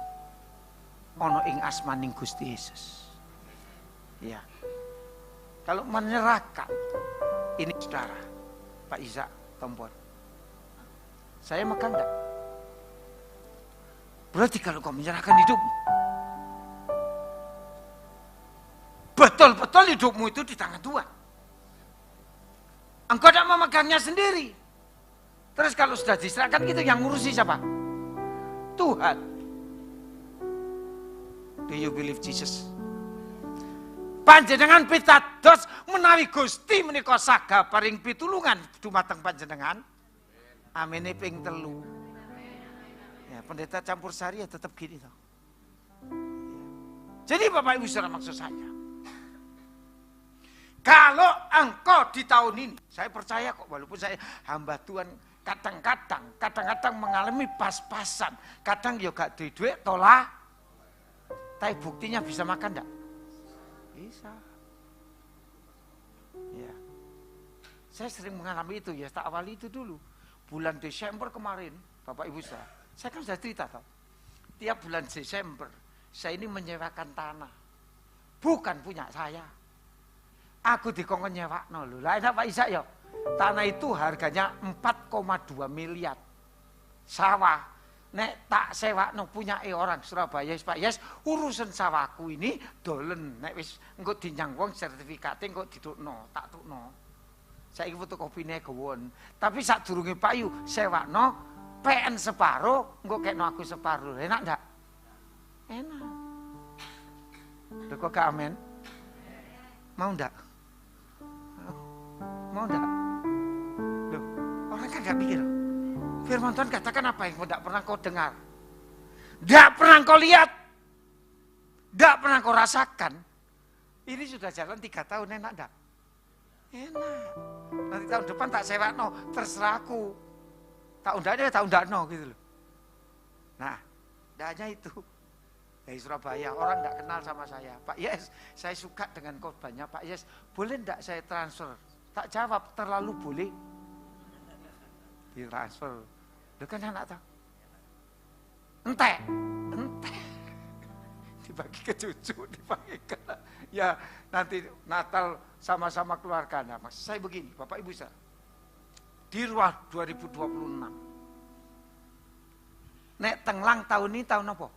ono ing asmaning Gusti Yesus. Ya. Kalau menyerahkan ini Saudara, Pak Ishak Tompon. Saya megang enggak? Berarti kalau kau menyerahkan hidupmu, betul-betul hidupmu itu di tangan Tuhan. Engkau tidak memegangnya sendiri. Terus kalau sudah diserahkan gitu, yang ngurusi siapa? Tuhan. Do you believe Jesus? Panjenengan pitados menawi Gusti menika saga paring pitulungan dumateng panjenengan. Amin ping 3. Ya, pendeta campur sari ya tetap gini toh. Jadi Bapak Ibu Saudara, maksud saya, kalau engkau di tahun ini, saya percaya kok walaupun saya hamba Tuhan kadang-kadang mengalami pas-pasan, kadang ya gak duit tolak, tapi buktinya bisa makan enggak? Bisa. Ya. Saya sering mengalami itu ya, tak awali itu dulu. Bulan Desember kemarin, Bapak Ibu Saudara, saya kan sudah cerita toh. Tiap bulan Desember, saya ini menyewakan tanah. Bukan punya saya. Aku dikongkon nyewakno lho. Lah enak Pak Ishak ya. Tanah itu harganya 4,2 miliar. Sawah. Nek tak sewakno punya orang Surabaya, Pak Yes, urusan sawahku ini dolen. Nek wis engko dinyang wong sertifikate engko ditukno, tak tukno. Saiki fotokopine gawon. Tapi sadurunge Pak Yu sewakno PN separuh, engko kekno aku separuh. Enak enggak? Enak. Lho kok gak amen? Mau enggak? Mau enggak? Loh, orang kan gak pikir. Firman Tuhan katakan apa yang tidak pernah kau dengar, tidak pernah kau lihat, tidak pernah kau rasakan. Ini sudah jalan 3 tahun, enak enggak? Enak. Nanti tahun depan tak sewa no, terserah aku. Tahun enggak no gitu loh. Nah, tidak hanya itu. Dari Surabaya, orang enggak kenal sama saya. Pak Yes, saya suka dengan khotbahnya Pak Yes. Boleh enggak saya transfer? Tak jawab, terlalu boleh. Ditransfer. Lu kan anak tahu. Entek. Dibagi ke cucu, dibagi ke... Ya, nanti Natal sama-sama keluarga. Nah, maksud saya begini, Bapak Ibu saya. Di Ruah 2026. Nek tenglang tahun ini tahun apa?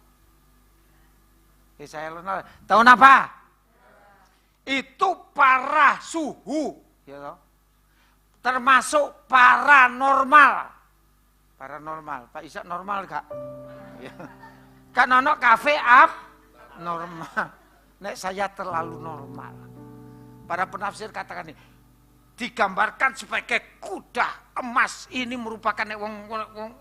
Saya kenal. Tahun apa? Itu parah suhu, ya toh. Termasuk paranormal. Paranormal, Pak Ishak normal gak? Ya. Kan ono kafe normal. Nek saya terlalu normal. Para penafsir katakan ini, digambarkan sebagai kuda emas. Ini merupakan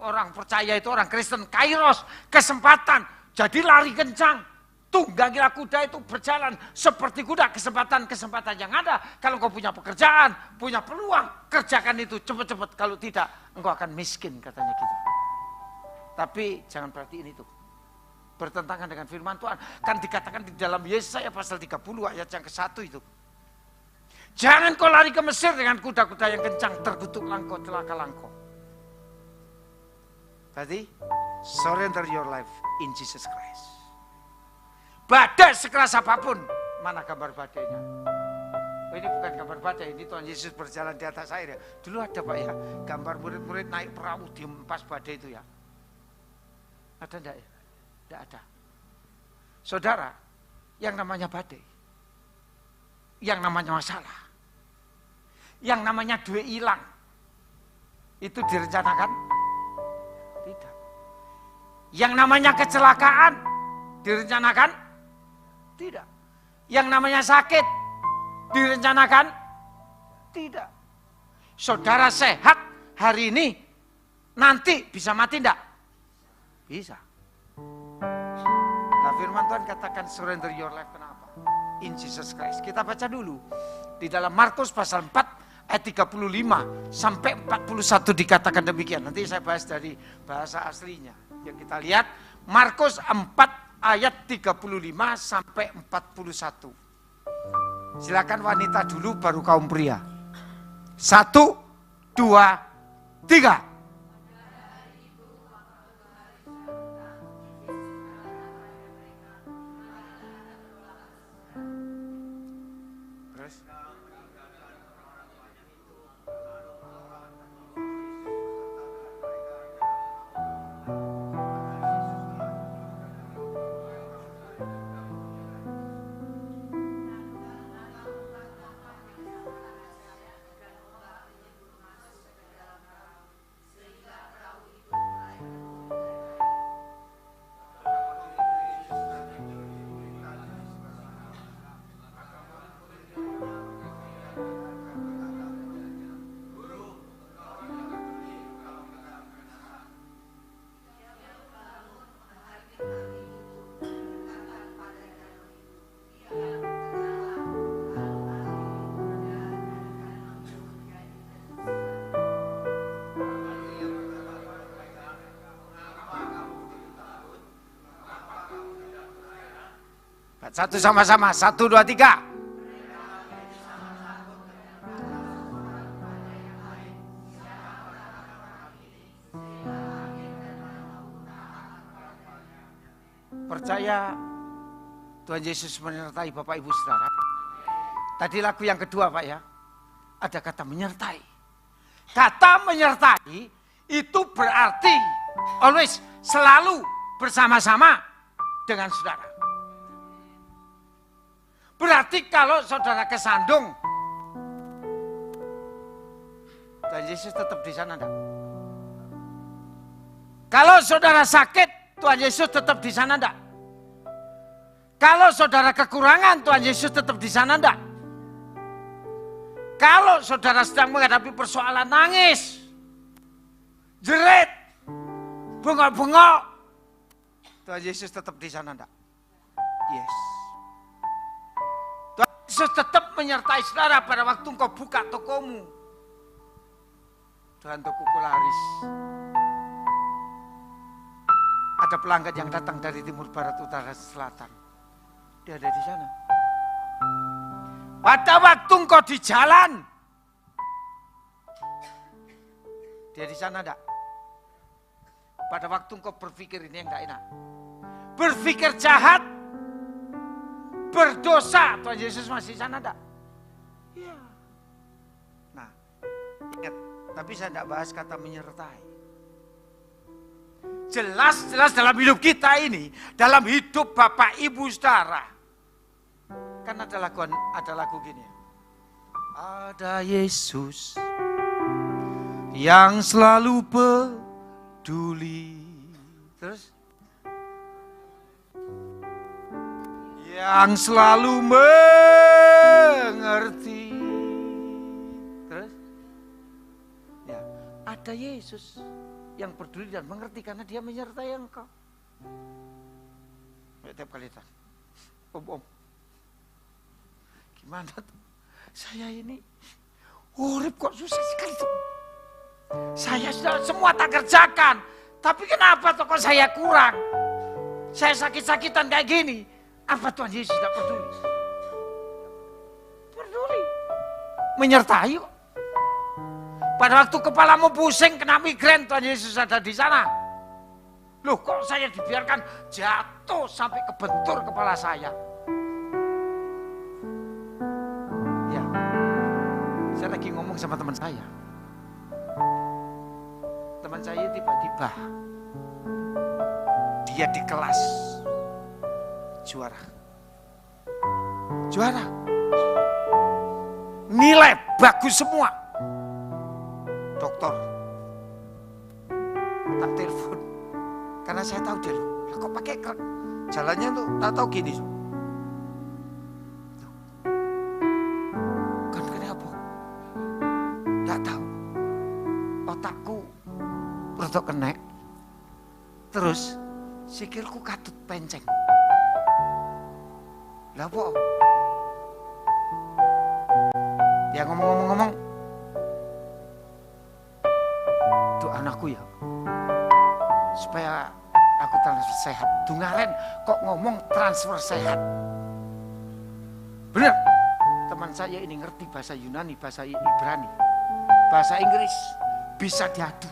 orang percaya itu, orang Kristen, kairos, kesempatan. Jadi lari kencang, tunggangilah kuda itu berjalan seperti kuda, kesempatan-kesempatan yang ada. Kalau kau punya pekerjaan, punya peluang, kerjakan itu cepat-cepat. Kalau tidak, engkau akan miskin, katanya gitu. Tapi jangan perhatiin itu. Bertentangan dengan firman Tuhan. Kan dikatakan di dalam Yesaya pasal 30 ayat yang ke-1 itu. Jangan kau lari ke Mesir dengan kuda-kuda yang kencang, terkutuk langkau, celaka langkau. Tadi, surrender your life in Jesus Christ. Badai sekeras apapun, mana gambar badainya? Oh, ini bukan gambar badai, ini Tuhan Yesus berjalan di atas air ya. Dulu ada Pak ya, gambar murid-murid naik perahu di empas badai itu ya. Ada enggak ya? Tidak ada. Saudara, yang namanya badai, yang namanya masalah, yang namanya duit hilang, itu direncanakan? Tidak. Yang namanya kecelakaan, direncanakan? Tidak. Yang namanya sakit, direncanakan? Tidak. Saudara sehat hari ini, nanti bisa mati enggak? Bisa. Nah, firman Tuhan katakan surrender your life, kenapa? In Jesus Christ. Kita baca dulu. Di dalam Markus pasal 4 ayat 35 sampai 41 dikatakan demikian. Nanti saya bahas dari bahasa aslinya. Yang kita lihat Markus 4 ayat 35 sampai 41. Silakan wanita dulu baru kaum pria. 1, 2, 3. Satu sama-sama, 1, 2, 3. Percaya Tuhan Yesus menyertai Bapak Ibu Saudara. Tadi lagu yang kedua Pak ya, ada kata menyertai. Kata menyertai itu berarti always, selalu bersama-sama dengan saudara. Berarti kalau saudara kesandung, Tuhan Yesus tetap di sana enggak? Kalau saudara sakit, Tuhan Yesus tetap di sana enggak? Kalau saudara kekurangan, Tuhan Yesus tetap di sana enggak? Kalau saudara sedang menghadapi persoalan nangis, jerit, bengok-bengok, Tuhan Yesus tetap di sana enggak? Yes. Tuhan Yesus tetap menyertai saudara pada waktu engkau buka tokomu. Tuhan tokoku laris. Ada pelanggan yang datang dari timur, barat, utara, selatan. Dia ada di sana. Pada waktu engkau di jalan, dia di sana enggak? Pada waktu engkau berpikir ini yang enggak enak, berpikir jahat, berdosa, Tuhan Yesus masih di sana enggak? Iya. Nah, ingat, tapi saya enggak bahas kata menyertai. Jelas-jelas dalam hidup kita ini, dalam hidup Bapak Ibu Saudara, kan ada lagu gini. Ada Yesus yang selalu peduli. Terus yang selalu mengerti. Terus? Ya, ada Yesus yang peduli dan mengerti karena dia menyertai engkau. Tiap kali tak, om, gimana tuh? Saya ini urip kok susah sekali tuh. Saya sudah semua tak kerjakan, tapi kenapa tuh kok saya kurang? Saya sakit-sakitan kayak gini. Apa Tuhan Yesus tidak peduli? Peduli, menyertai kok. Pada waktu kepalamu pusing kena migrain, Tuhan Yesus ada di sana. Loh, kok saya dibiarkan jatuh sampai kebentur kepala saya? Ya, saya lagi ngomong sama teman saya. Teman saya tiba-tiba dia di kelas juara. Nilai bagus semua. Dokter tak telepon karena saya tahu dia kok pakai jalannya tuh tahu gini. Kan kenapa? Nggak tahu. Otakku rodok kena. Terus sikilku katut penceng. Lah apa? Dia ngomong-ngomong, tuh anakku ya, supaya aku transfer sehat. Dungaren kok ngomong transfer sehat. Bener, teman saya ini ngerti bahasa Yunani, bahasa Ibrani, bahasa Inggris, bisa diadu.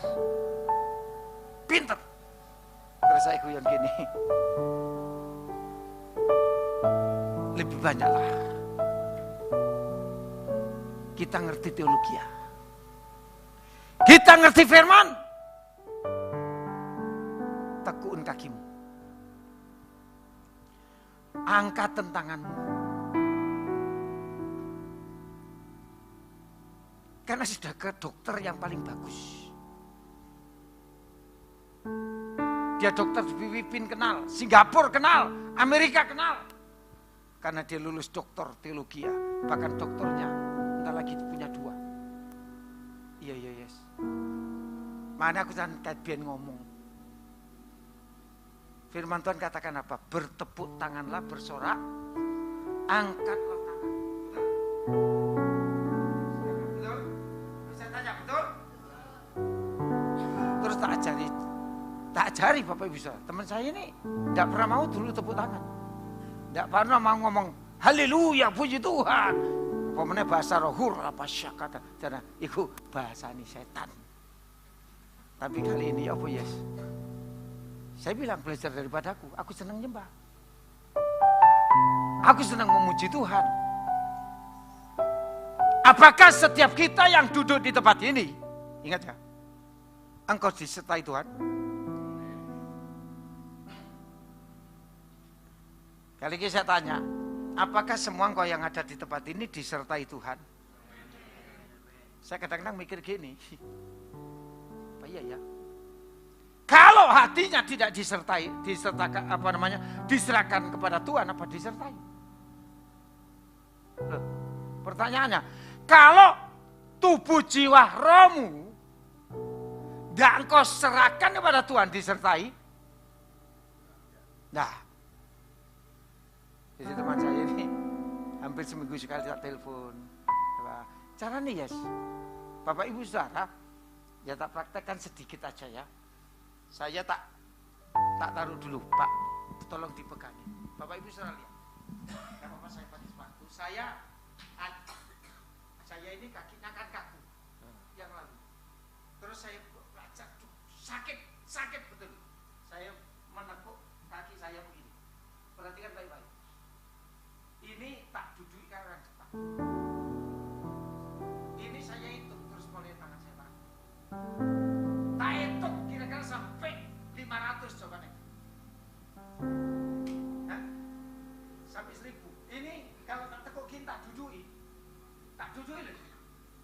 Pinter. Terus saya guyon gini, lebih banyaklah kita ngerti teologi ya. Kita ngerti firman. Tekuin kakimu. Angkat tentanganmu. Karena sudah ke dokter yang paling bagus. Dia dokter di Filipina kenal, Singapura kenal, Amerika kenal. Karena dia lulus doktor teologi ya. Bahkan doktornya entah lagi punya 2. Iya, yes. Mana aku kan kayak ngomong. Firman Tuhan katakan apa? Bertepuk tanganlah, bersorak, angkatlah tangan. Betul? Bisa tanya betul? Terus tak ajari Bapak Ibu Saudara. Teman saya ini tidak pernah mau dulu tepuk tangan. Tidak pernah mau ngomong haleluya puji Tuhan. Pemene bahasa rohur apa syakata. Karena itu bahasa ini setan. Tapi kali ini apa yes? Saya bilang belajar daripadaku. Aku senang nyembah. Aku senang memuji Tuhan. Apakah setiap kita yang duduk di tempat ini, ingat ya, engkau disertai Tuhan? Kali ini saya tanya, apakah semua engkau yang ada di tempat ini disertai Tuhan? Saya kadang-kadang mikir gini, apa iya ya? Kalau hatinya tidak disertakan diserahkan kepada Tuhan, apa disertai? Loh, pertanyaannya, kalau tubuh jiwa rohmu dan engkau serahkan kepada Tuhan disertai? Nah, jadi teman saya ini hampir seminggu sekali tak telepon. Cara nih yes, Bapak Ibu Saudara, ya tak praktekkan sedikit aja ya. Saya tak taruh dulu, Pak, tolong dipegangin. Bapak Ibu Saudara lihat, ya Bapak saya pakai sepatu. Saya ini kakinya kan kaku yang lalu. Terus saya baca, sakit betul. Saya menekuk kaki saya begini. Perhatikan baik-baik. Ini tak duduk ke orang depan. Ini saya hitung terus mulai tangan saya tahan. Tak hitung kira-kira sampai 500 coba nih. Hah? Sampai 1000. Ini kalau tak tekukin tak dudui. Tak dudui loh.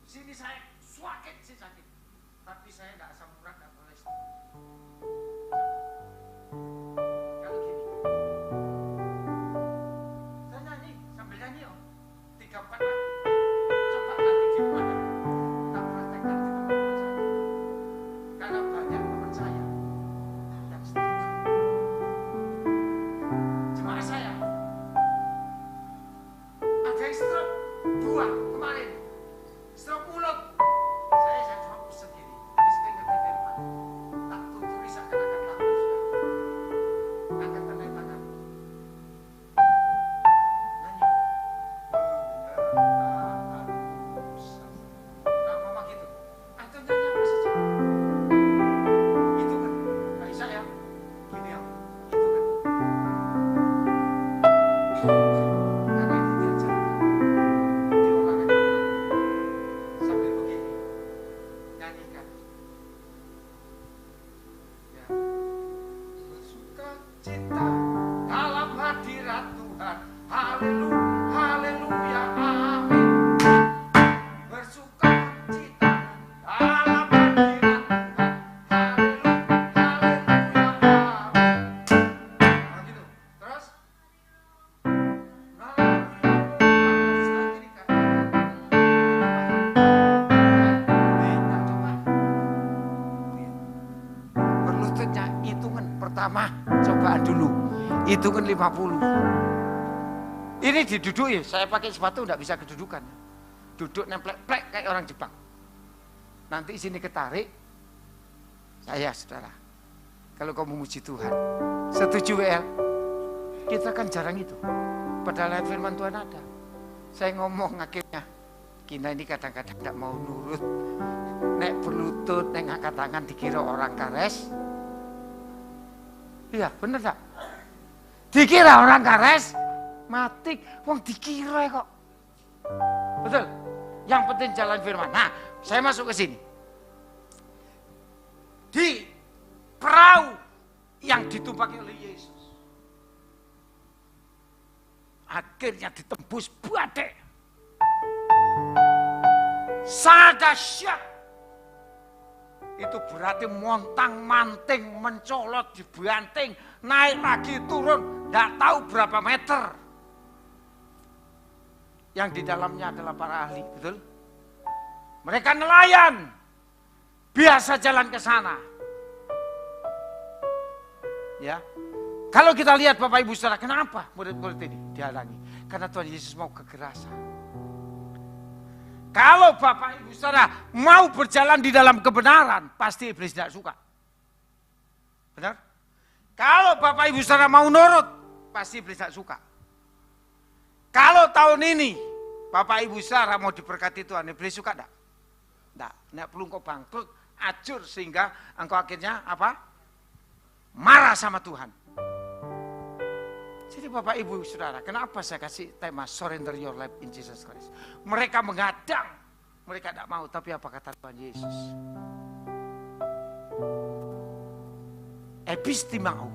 Sini saya sakit. Tapi saya enggak asam urat dan kolesterol. Kalau gini. pertama cobaan dulu. Itu kan 50. Ini diduduki, saya pakai sepatu enggak bisa kedudukan. Duduk nemplek-plek kayak orang Jepang. Nanti sini ketarik. Saya, saudara, kalau kau memuji Tuhan, setuju WL? Kita kan jarang itu. Padahal firman Tuhan ada. Saya ngomong akhirnya, kita ini kadang-kadang tidak mau nurut. Nek berlutut, nek ngangkat tangan dikira orang kares. Iya, bener tak? Dikira orang kares, mati. Wong dikira kok. Betul? Yang penting jalan firman. Nah, saya masuk ke sini. Di perahu yang ditumpaki oleh Yesus, akhirnya ditembus badai. Sangat dahsyat. Itu berarti montang-manting, mencolot, dibanting, naik lagi, turun, tidak tahu berapa meter. Yang di dalamnya adalah para ahli, betul? Mereka nelayan, biasa jalan ke sana. Ya, kalau kita lihat Bapak Ibu Saudara, kenapa murid-murid ini dihalangi? Karena Tuhan Yesus mau kekerasan. Kalau Bapak Ibu Saudara mau berjalan di dalam kebenaran, pasti iblis tidak suka. Benar? Kalau Bapak Ibu Saudara mau nurut, pasti iblis tidak suka. Kalau tahun ini Bapak Ibu Saudara mau diberkati Tuhan, iblis suka enggak? Enggak, enggak perlu engkau bangkrut, acur sehingga engkau akhirnya apa? Marah sama Tuhan. Jadi Bapak Ibu Saudara, kenapa saya kasih tema Surrender Your Life in Jesus Christ? Mereka mengadang, mereka tidak mau, tapi apa kata Tuhan Yesus? Epistimau.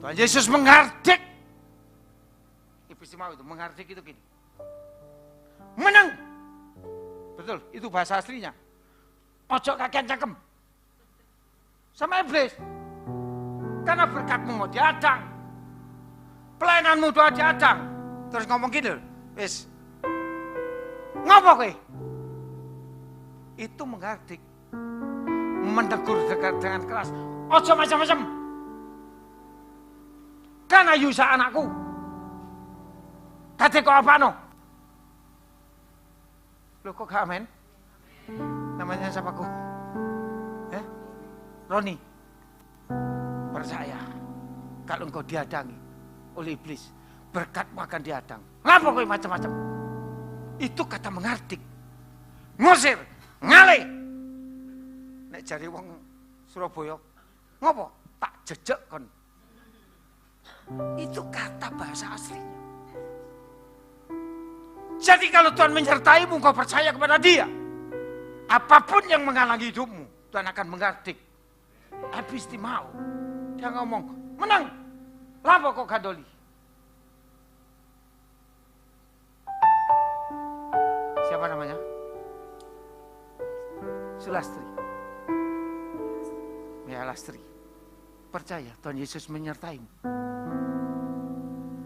Tuhan Yesus menghardik. Epistimau itu, menghardik itu gini. Menang. Betul, itu bahasa aslinya. Ojo kakian cangkem. Sama iblis. Karena berkatmu mau diadang. Pelayananmu doa diadang. Terus ngomong gini, wis. Ngopo kowe? Itu menghardik. Menegur dengan keras. Ojo macam-macam. Karena Yusa anakku. Kate kok apa no? Loh kok gak amen? Namanya siapa ku? Roni, percaya kalau engkau diadangi oleh iblis, berkatmu akan diadang. Ngapa kau macam-macam? Itu kata menghardik, ngusir, ngalih. Nek jari wong Surabaya, ngopo? Tak jejek kon. Itu kata bahasa aslinya. Jadi kalau Tuhan menyertaimu, kau percaya kepada Dia, apapun yang menghalangi hidupmu, Tuhan akan menghardik. Epistimau. Dia ngomong, menang. Lapa kok gadoli? Siapa namanya? Sulastri. Ya, Lastri. Percaya Tuhan Yesus menyertaimu.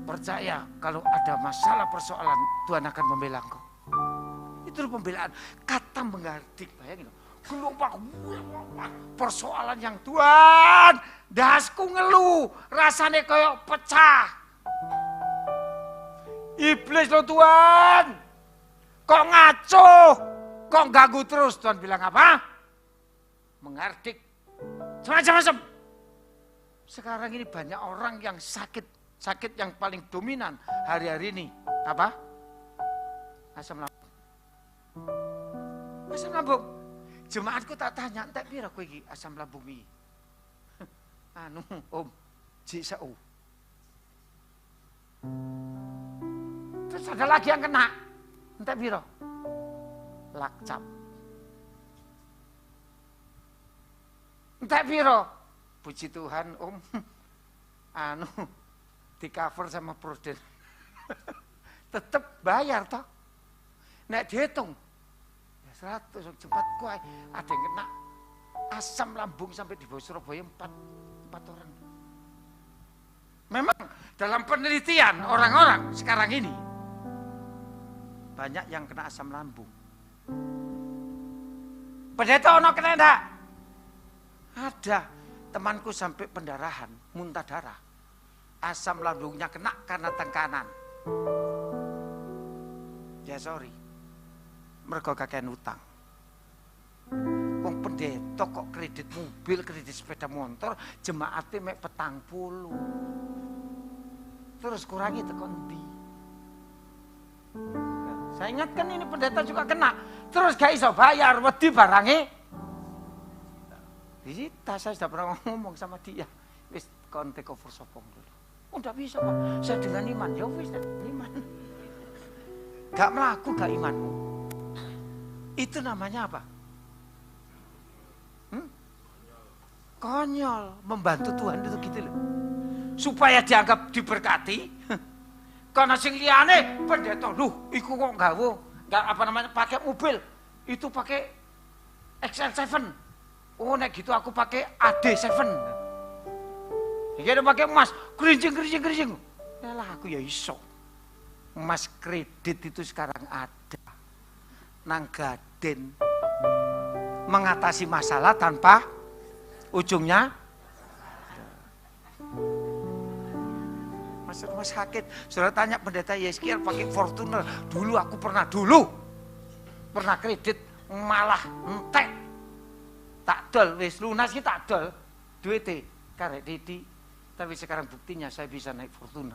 Percaya kalau ada masalah persoalan, Tuhan akan membela engkau. Itu pembelaan. Kata menghardik, bayangin. Gelombang persoalan yang Tuhan, dasku ngeluh, rasanya kayak pecah. Iblis lo Tuhan, kok ngaco, kok ganggu terus. Tuhan bilang apa? Menghardik, macam-macam. Sekarang ini banyak orang yang sakit yang paling dominan hari-hari ini apa? Asam lambung. Asam lambung. Jemaatku tak tanya, entek pira kowe iki asam lambung iki? Anu, Om, JSU. Terus ada lagi yang kena. Entek pira? Lakcap. Entek pira? Puji Tuhan, Om. Anu, di cover sama Proden. Tetep bayar toh. Nek dihitung 100 cepat kok ada yang kena asam lambung sampai di bawah Surabaya 4 orang. Memang dalam penelitian orang-orang sekarang ini banyak yang kena asam lambung. Pendeta ono kena enggak? Ada. Temanku sampai pendarahan, muntah darah. Asam lambungnya kena karena tekanan. Ya sorry. Mergo kakean utang. Wong pendeta kok kredit mobil, kredit sepeda motor, jemaate mek 40. Terus kurangi tekan ndi? Nah, saya ingatkan ini pendeta juga kena. Terus gak iso bayar, wedi barange. Disita, saya sudah pernah ngomong sama dia. Wis kon take over sopong dulu. Oh enggak bisa Pak, saya dengan iman. Ya wis, iman. Gak melaku gak imanmu. Itu namanya apa? Konyol. Membantu Tuhan itu gitu loh. Supaya dianggap diberkati. Karena sing liyane pendeta, loh iku kok gak apa namanya pakai mobil. Itu pakai XL7. Oh nek gitu aku pakai AD7. Iki ada pakai emas, kerincing. Yalah aku ya iso. Emas kredit itu sekarang ada. Nang Gaden. Mengatasi masalah tanpa ujungnya. Mas rumah sakit, saudara tanya pendeta Yeskiel pakai Fortuner. Dulu pernah kredit malah entek. Tak dol, wis lunas ki tak dol. Duite karek Didi. Tapi sekarang buktinya saya bisa naik Fortuner.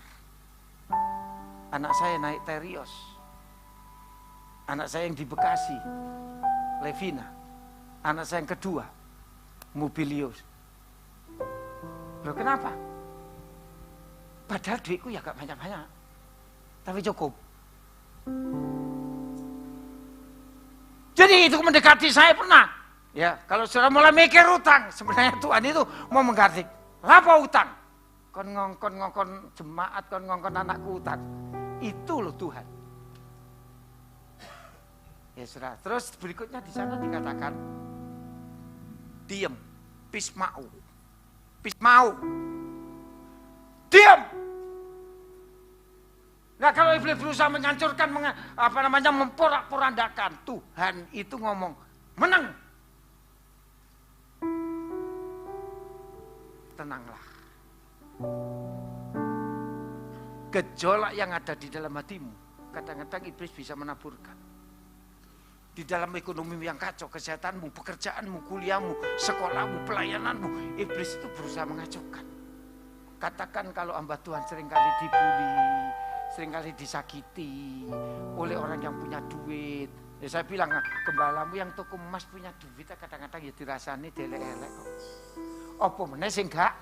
Anak saya naik Terios. Anak saya yang di Bekasi, Levina. Anak saya yang kedua, Mobilius. Loh kenapa? Padahal duitku ya gak banyak-banyak. Tapi cukup. Jadi itu mendekati saya pernah. Ya, kalau sudah mulai mikir utang, sebenarnya Tuhan itu mau mengganti. Apa utang? Kon ngongkon jemaat, kon ngongkon anakku utang. Itu loh Tuhan. Ya sudah. Terus berikutnya di sana dikatakan diam, pismau. Diam. Nah kalau iblis berusaha menghancurkan, memporak-porandakan, Tuhan itu ngomong menang. Tenanglah. Gejolak yang ada di dalam hatimu, kadang-kadang iblis bisa menaburkan. Di dalam ekonomi yang kacau, kesehatanmu, pekerjaanmu, kuliahmu, sekolahmu, pelayananmu, iblis itu berusaha mengacaukan. Katakan kalau hamba Tuhan seringkali dibully, seringkali disakiti oleh orang yang punya duit. Ya saya bilang, gembalamu yang toko emas punya duit, kadang-kadang ya dirasani delek-elek kok. Apa meneh sing gak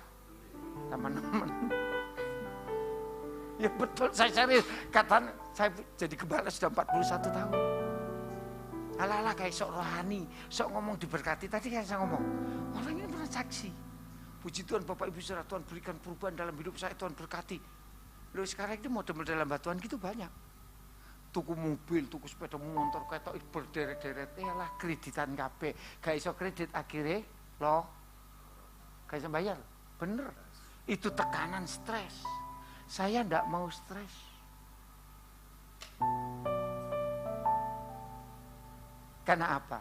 teman-teman. Ya betul, saya serius. Kata saya jadi gembala sudah 41 tahun. Alah kayak sok rohani, sok ngomong diberkati. Tadi kan saya ngomong, orang ini pernah saksi. Puji Tuhan Bapak Ibu Saudara, Tuhan berikan perubahan dalam hidup saya, Tuhan berkati. Loh sekarang itu model-model hamba Tuhan gitu banyak. Tuku mobil, tuku sepeda motor, ketok berderet-deret. Lah kreditan kabeh. Gak iso kredit akhirnya loh. Gak bisa bayar, bener. Itu tekanan stres. Saya ndak mau stres. Karena apa?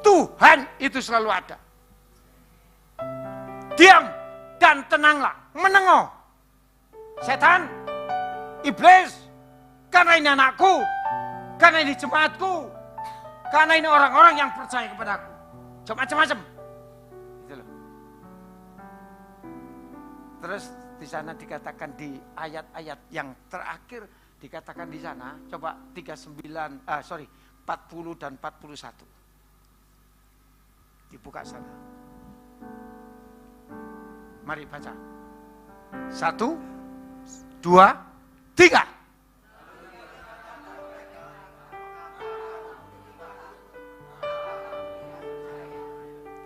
Tuhan itu selalu ada. Diam dan tenanglah, menengok. Setan, iblis, karena ini anakku, karena ini jemaatku, karena ini orang-orang yang percaya kepadaku. Macam-macam. Terus di sana dikatakan di ayat-ayat yang terakhir dikatakan di sana, coba 40 dan 41. Dibuka sana. Mari baca. 1, 2, 3.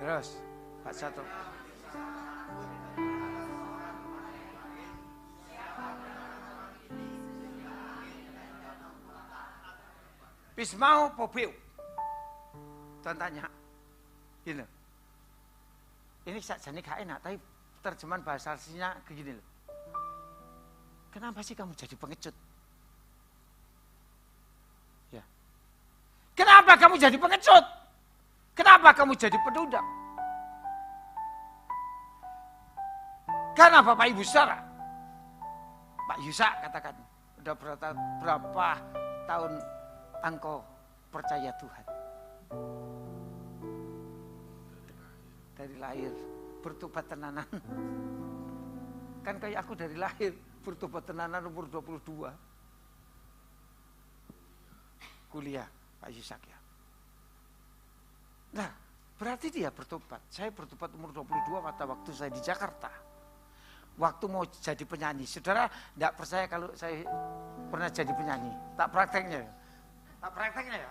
Terus, Pak satu. Pismau popeu. Tuan tanya, gini. Ini sajane gak enak, tapi terjemahan bahasa aslinya begini loh. Kenapa sih kamu jadi pengecut? Ya. Kenapa kamu jadi pengecut? Kenapa kamu jadi pendudak? Karena Bapak Ibu Saudara, Pak Yusa katakan, udah berapa tahun engkau percaya Tuhan? Dari lahir bertobat tenanan. Kan kayak aku dari lahir bertobat tenanan umur 22. Kuliah Pak Yusak ya. Nah, berarti dia bertobat. Saya bertobat umur 22 pada waktu saya di Jakarta. Waktu mau jadi penyanyi. Saudara tidak percaya kalau saya pernah jadi penyanyi. Tak prakteknya ya. Tak prakteknya ya.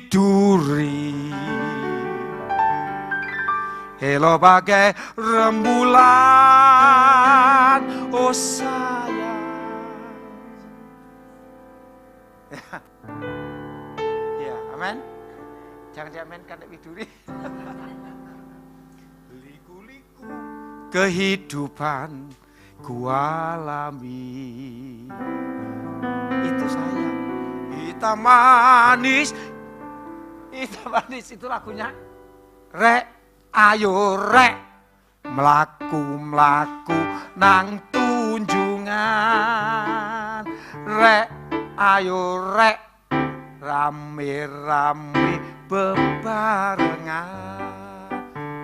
Widuri hello bagai rembulan, oh sayang. Ya, amin. Jangan diamenkan widuri. Liku-liku kehidupan ku alami. Itu saya. Hitam manis itu lagunya. Rek, ayo rek, mlaku-mlaku nang tunjungan. Rek, ayo rek, rame-rame bebarengan.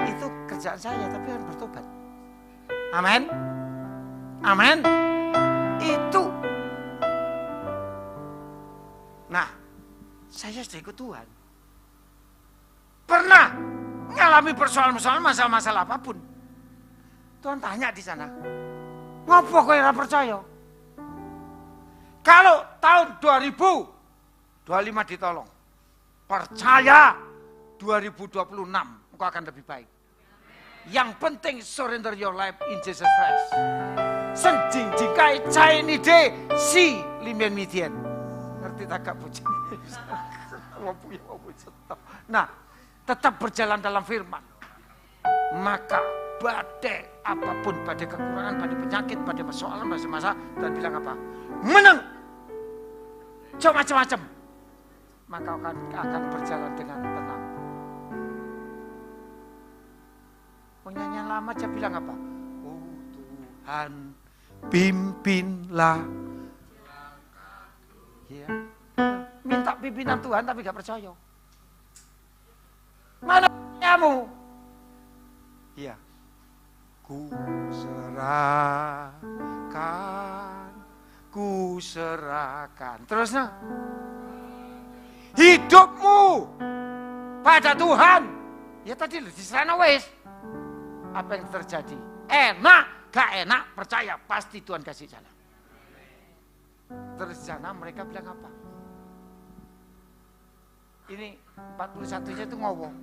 Itu kerjaan saya, tapi kan bertobat. Amin. Amin. Itu. Nah, saya sudah ikut Tuhan. Pernah mengalami persoalan-persoalan, masalah-masalah apapun. Tuhan tanya di sana, ngapa kau ora percaya? Kalau tahun 2025 ditolong, percaya 2026 engkau akan lebih baik. Yang penting surrender your life in Jesus Christ. Senjing jingkai cai nide si limben mitien. Ngerti tak Kak Puji? Nah, tetap berjalan dalam firman. Maka badai apapun, badai kekurangan, badai penyakit, badai persoalan, masa-masa, Tuhan bilang apa? Menang. Coba macam-macam. Maka akan berjalan dengan tenang. Penyanyian lama dia bilang apa? Oh Tuhan, pimpinlah. Ya. Minta pimpinan Tuhan tapi gak percaya. Mana kamu? Iya. Ku serahkan. Terusnya. Hidupmu pada Tuhan. Ya tadi lu diserahkan wes. Apa yang terjadi? Enak, gak enak, percaya pasti Tuhan kasih jalan. Terus sana mereka bilang apa? Ini 41-nya itu ngowong.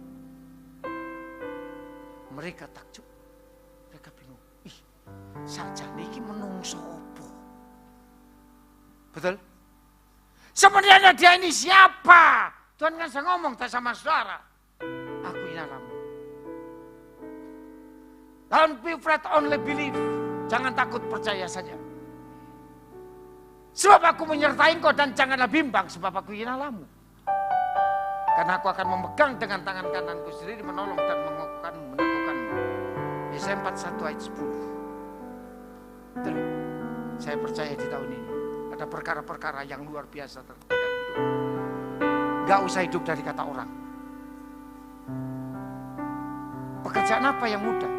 Mereka takjub. Mereka bingung. Ih, sarjana ini menungso apa? Betul? Sebenarnya dia ini siapa? Tuhan kan saya ngomong sama saudara. Aku ini alamu. Don't be afraid, only believe. Jangan takut, percaya saja. Sebab aku menyertai engkau dan janganlah bimbang, sebab aku ini alamu. Karena aku akan memegang dengan tangan kananku sendiri, menolong dan meneguhkanmu. Yesaya 41 ayat 10. Betul. Saya percaya di tahun ini ada perkara-perkara yang luar biasa terjadi. Gak usah hidup dari kata orang. Pekerjaan apa yang mudah?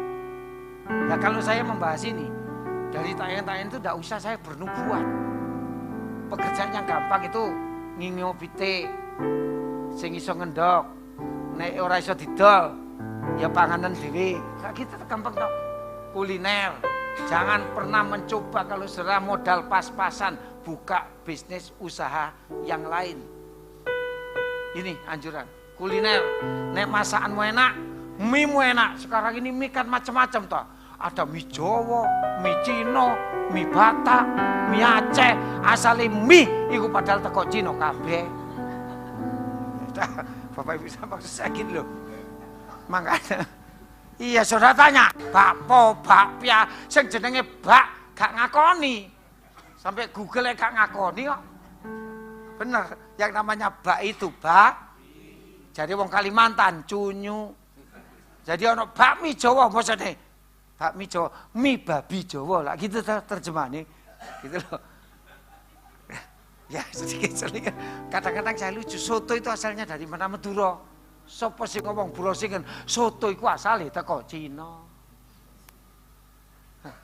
Ya kalau saya membahas ini dari tayangan-tayangan itu gak usah saya bernubuat. Pekerjaan yang gampang itu ngingo pite, sing iso ngendok, nek ora iso didol, ya panganan dhewe. Kayak gitu gampang tok. Kuliner. Jangan pernah mencoba kalau saudara modal pas-pasan buka bisnis usaha yang lain. Ini anjuran. Kuliner, nek masakanmu enak, mie-mu enak. Sekarang ini mie kan macam-macam toh. Ada mie Jawa, mie Cina, mie Batak, mie Aceh. Asale mie iku padahal teko Cina kabeh. Bapak Ibu sama maksud saya gini loh. Makanya iya saudara tanya, bakpo, bakpia, sing jenenge bak gak ngakoni. Sampai Google gak ngakoni kok. Bener, yang namanya bak itu bak. Jadi wong Kalimantan cunyu. Jadi ono bakmi Jawa maksudnya bakmi Jawa, mie babi Jawa lah gitu terjemahannya. Gitu loh. Ya sedikit. Kadang-kadang saya lucu, soto itu asalnya dari mana? Madura. Sopo sing ngomong browsingan, soto itu asalnya teko Cina.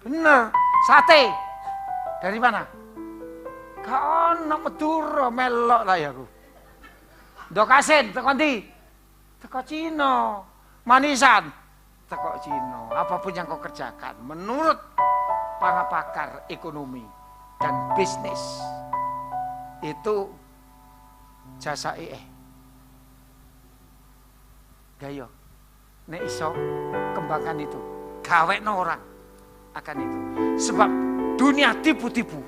Bener, sate dari mana? Ono Madura melok lah ya aku. Ndok asin teko ndi? Teko Cina. Manisan teko Cina. Apapun yang kau kerjakan menurut para pakar ekonomi dan bisnis itu jasa gayo nek iso kembangkan itu, gawekno orang akan itu. Sebab dunia tipu-tipu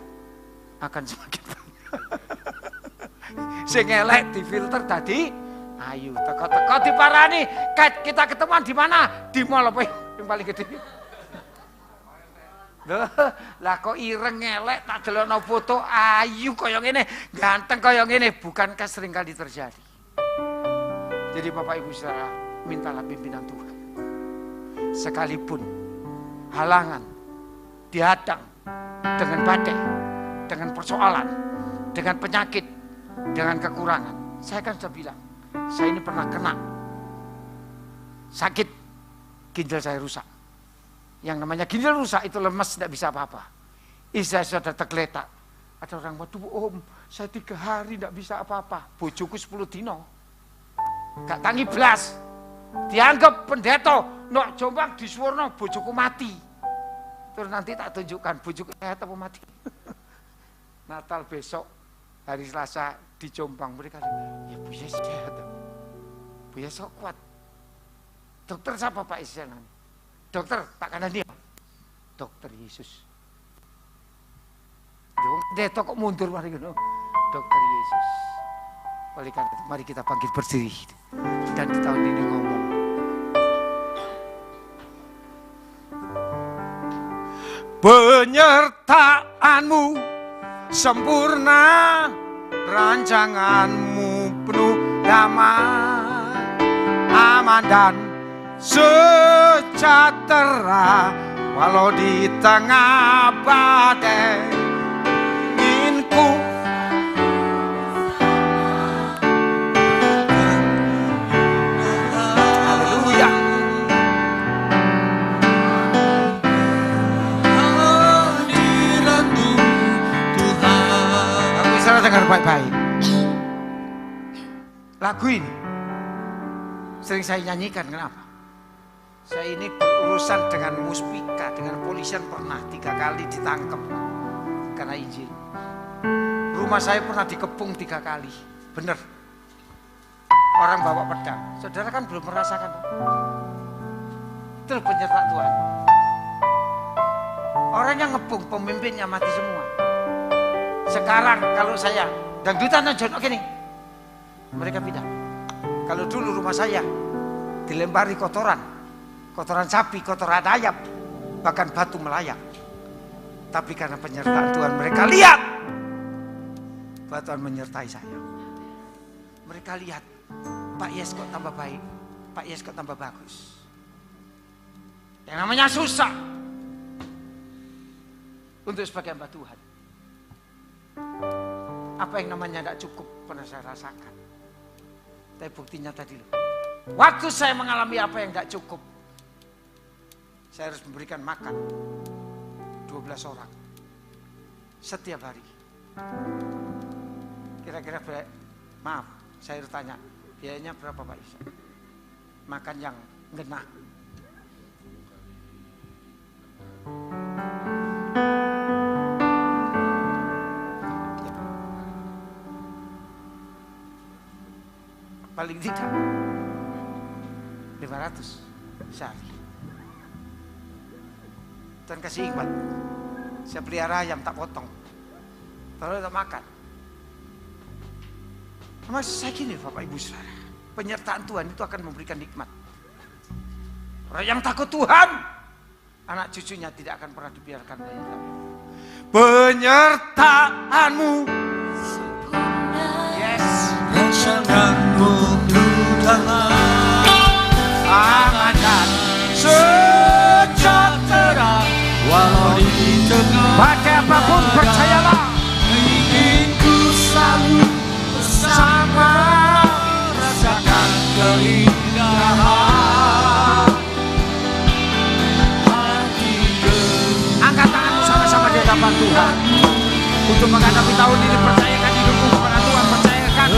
akan semakin banyak. Sing elek difilter tadi ayu teko-teko diparani, kita ketemuan di mana? Di mall apa yang paling gede? Lah kok ireng elek tak delokno foto ayu kaya ngene, ganteng kaya ngene, bukankah sering kali terjadi? Jadi Bapak Ibu Saudara, mintalah pimpinan Tuhan. Sekalipun halangan dihadang dengan badai, dengan persoalan, dengan penyakit, dengan kekurangan. Saya kan sudah bilang, saya ini pernah kena sakit, ginjal saya rusak. Yang namanya ginjal rusak itu lemes, tidak bisa apa-apa. Istri saya sudah tergeletak. Ada orang, waduh om, saya 3 hari tidak bisa apa-apa. Bojoku 10 dino. Gak tangi belas. Dianggap pendeta, nok Jombang disuwurno bojoku mati. Terus nanti tak tunjukkan bojoku sehat apa mati. Natal besok, hari Selasa di Jombang, mereka ya Bu Yes sehat. Bu Yes kok kuat. Dokter siapa Pak Isyan? Dokter, tak kanan dia. Dokter Yesus. Dia kok mundur mari ngono. Dokter Yesus. Oleh karena itu, mari kita bangkit berdiri dan di tahun ini ngomong. Penyertaanmu sempurna, rancanganmu penuh damai, aman dan sejahtera, walau di tengah badai. Inginku haleluya. Hadiratmu Tuhan. Aku bisa dengar baik-baik. Lagu ini sering saya nyanyikan, kenapa? Saya ini berurusan dengan muspika, dengan polisian pernah 3 kali ditangkap karena Injil. Rumah saya pernah dikepung 3 kali, bener. Orang bawa pedang, saudara kan belum merasakan. Itu penyertaan Tuhan. Orang yang ngepung, pemimpinnya mati semua. Sekarang kalau saya dangdutan aja, oke nih, mereka pindah. Kalau dulu rumah saya dilempari kotoran sapi, kotoran ayam, bahkan batu melayang. Tapi karena penyertaan Tuhan, mereka lihat bahwa Tuhan menyertai saya. Mereka lihat, Pak Yes kok tambah baik, Pak Yes kok tambah bagus. Yang namanya susah untuk sebagai hamba Tuhan. Apa yang namanya tidak cukup pernah saya rasakan. Tapi buktinya tadi loh. Waktu saya mengalami apa yang tidak cukup, saya harus memberikan makan 12 orang setiap hari. Kira-kira maaf, saya harus tanya, biayanya berapa Pak Isa? Makan yang ngena. Paling tidak 500 sehari. Tuhan kasih hikmat. Saya pelihara ayam tak potong, terus tak makan. Maksud saya gini Bapak Ibu Saudara, penyertaan Tuhan itu akan memberikan hikmat. Orang yang takut Tuhan, anak cucunya tidak akan pernah dibiarkan menyertai. Penyertaanmu yes, Rancanganmu Tuhan, aman dan sejahtera. Tuhan. Untuk menghadapi tahun ini, percayakan hidupmu kepada Tuhan. Percayakan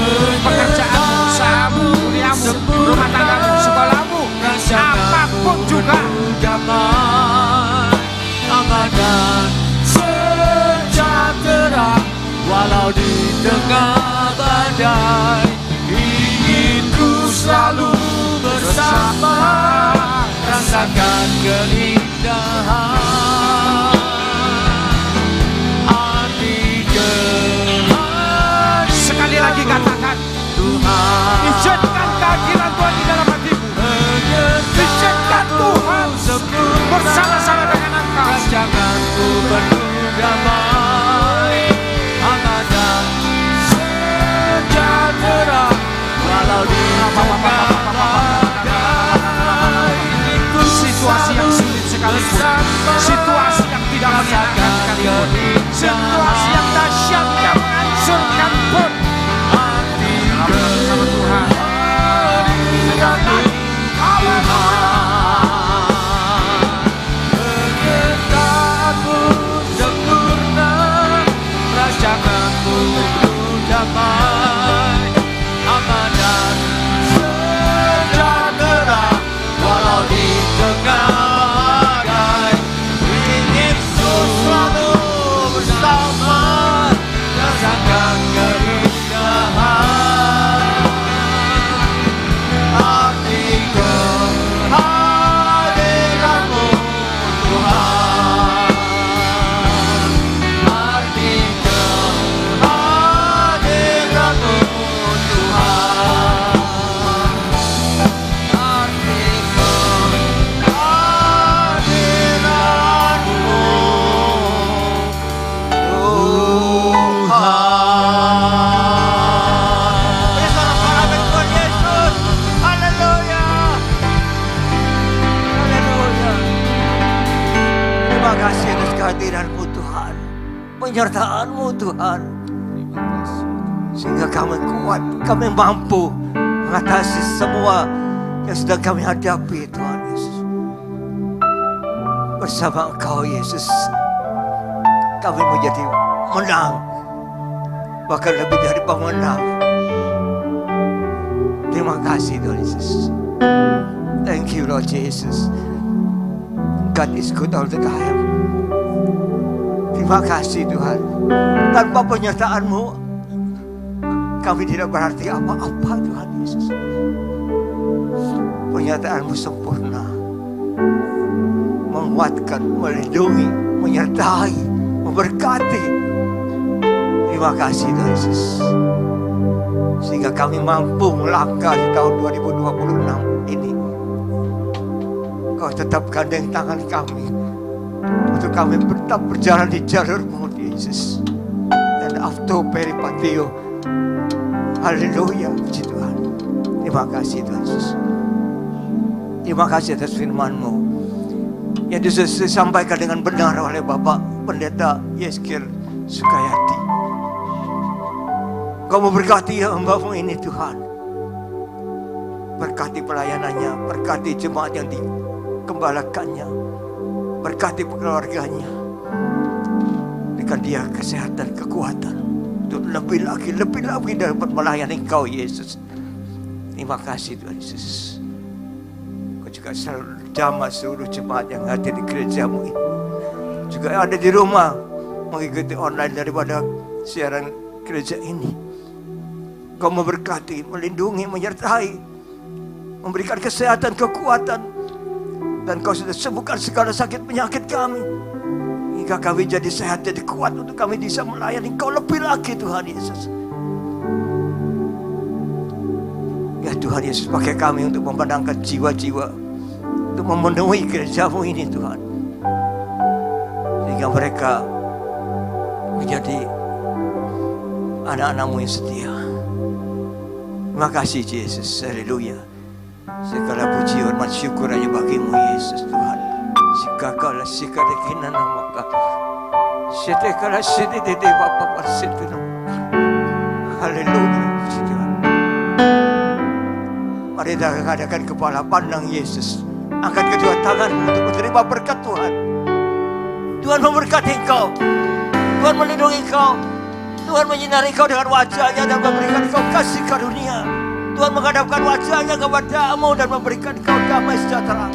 pekerjaan, usahamu, kuliahmu, rumah tanggamu, sekolahmu, apapun juga. Damai, aman dan sejahtera, walau di tengah badai, ingin ku selalu bersama, rasakan keindahan. Sekali lagi katakan, Tuhan, izinkan kehadiran Tuhan di dalam hatimu. Izinkan Tuhan bersama-sama dengan engkau. Janganku penuh damai, aman dan sejahtera, walau di tengah badai. Situasi yang sulit sekalipun, situasi yang tidak menyenangkan sekalipun, situasi yang dahsyat yang menghancurkan pun, bersama Tuhan. Penyertaanmu sempurna, rasakanmu penuh damai, aman dan sejahtera, walau di tengah badai, ingin ku selalu bersama, rasakan keindahan. Arti kehadiranmu Tuhan, arti kehadiranmu Tuhan, arti kehadiranmu Tuhan. Beri sorak-sorai bagi Tuhan Yesus. Haleluya. Haleluya. Terima kasih atas kehadiran-Mu Tuhan, penyertaan-Mu Tuhan, sehingga kami kuat, kami mampu mengatasi semua yang sedang kami hadapi Tuhan Yesus. Bersama Engkau Yesus, kami menjadi menang, bahkan lebih dari pemenang. Terima kasih Tuhan Yesus. Thank you Lord Jesus. God is good all the time. Terima kasih Tuhan. Tanpa penyertaan-Mu, kami tidak berarti apa-apa Tuhan Yesus. Penyertaan-Mu sempurna, menguatkan, melindungi, menyertai, memberkati. Terima kasih Tuhan Yesus. Sehingga kami mampu melangkah di tahun 2026 ini. Kau tetap gandeng tangan kami untuk kami tetap berjalan di jalur-Mu Yesus. Dan after peripatio. Haleluya, puji Tuhan. Terima kasih Tuhan Yesus. Terima kasih atas firman-Mu yang disampaikan dengan benar oleh Bapak Pendeta Yeskir Sukayati. Kau memberkati hamba-Mu ini Tuhan. Berkati pelayanannya, berkati jemaat yang dikembalakannya, berkati keluarganya. Berikan dia kesehatan, kekuatan untuk lebih lagi dapat melayani Engkau Yesus. Terima kasih Tuhan Yesus. Kau juga selalu jamah seluruh jemaat yang hadir di gereja-Mu ini, juga ada di rumah mengikuti online daripada siaran gereja ini. Kau memberkati, melindungi, menyertai, memberikan kesehatan, kekuatan, dan Kau sudah sembuhkan segala sakit penyakit kami, hingga kami jadi sehat, jadi kuat untuk kami bisa melayani Kau lebih lagi Tuhan Yesus. Ya Tuhan Yesus, pakai kami untuk memenangkan jiwa-jiwa, untuk memenuhi gereja-Mu ini Tuhan, sehingga mereka menjadi anak-anak-Mu yang setia. Terima kasih Yesus, haleluya. Segala puji, hormat, syukur hanya bagi-Mu Yesus Tuhan. Sikakala sikadekina namaka, sitekala sididede bapa parsitino. Haleluya, puji Tuhan. Mari kita adakan kepala pandang Yesus. Angkat kedua tangan untuk menerima berkat Tuhan. Tuhan memberkati engkau. Tuhan melindungi kau. Tuhan menyinari kau dengan wajah-Nya dan memberikan kau kasih karunia. Tuhan menghadapkan wajah-Nya kepadamu dan memberikan kau damai sejahtera.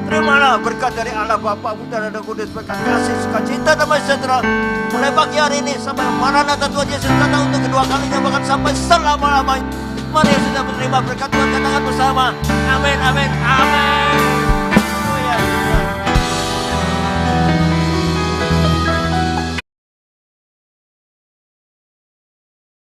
Terimalah berkat dari Allah Bapa, Putra dan Roh Kudus, berkat kasih, sukacita, damai sejahtera mulai pagi hari ini sampai Maranatha Tuhan Yesus datang untuk kedua kalinya, bahkan sampai selama-lamanya. Mari yang sudah menerima berkat Tuhan, katakan bersama, amin, amin, amin.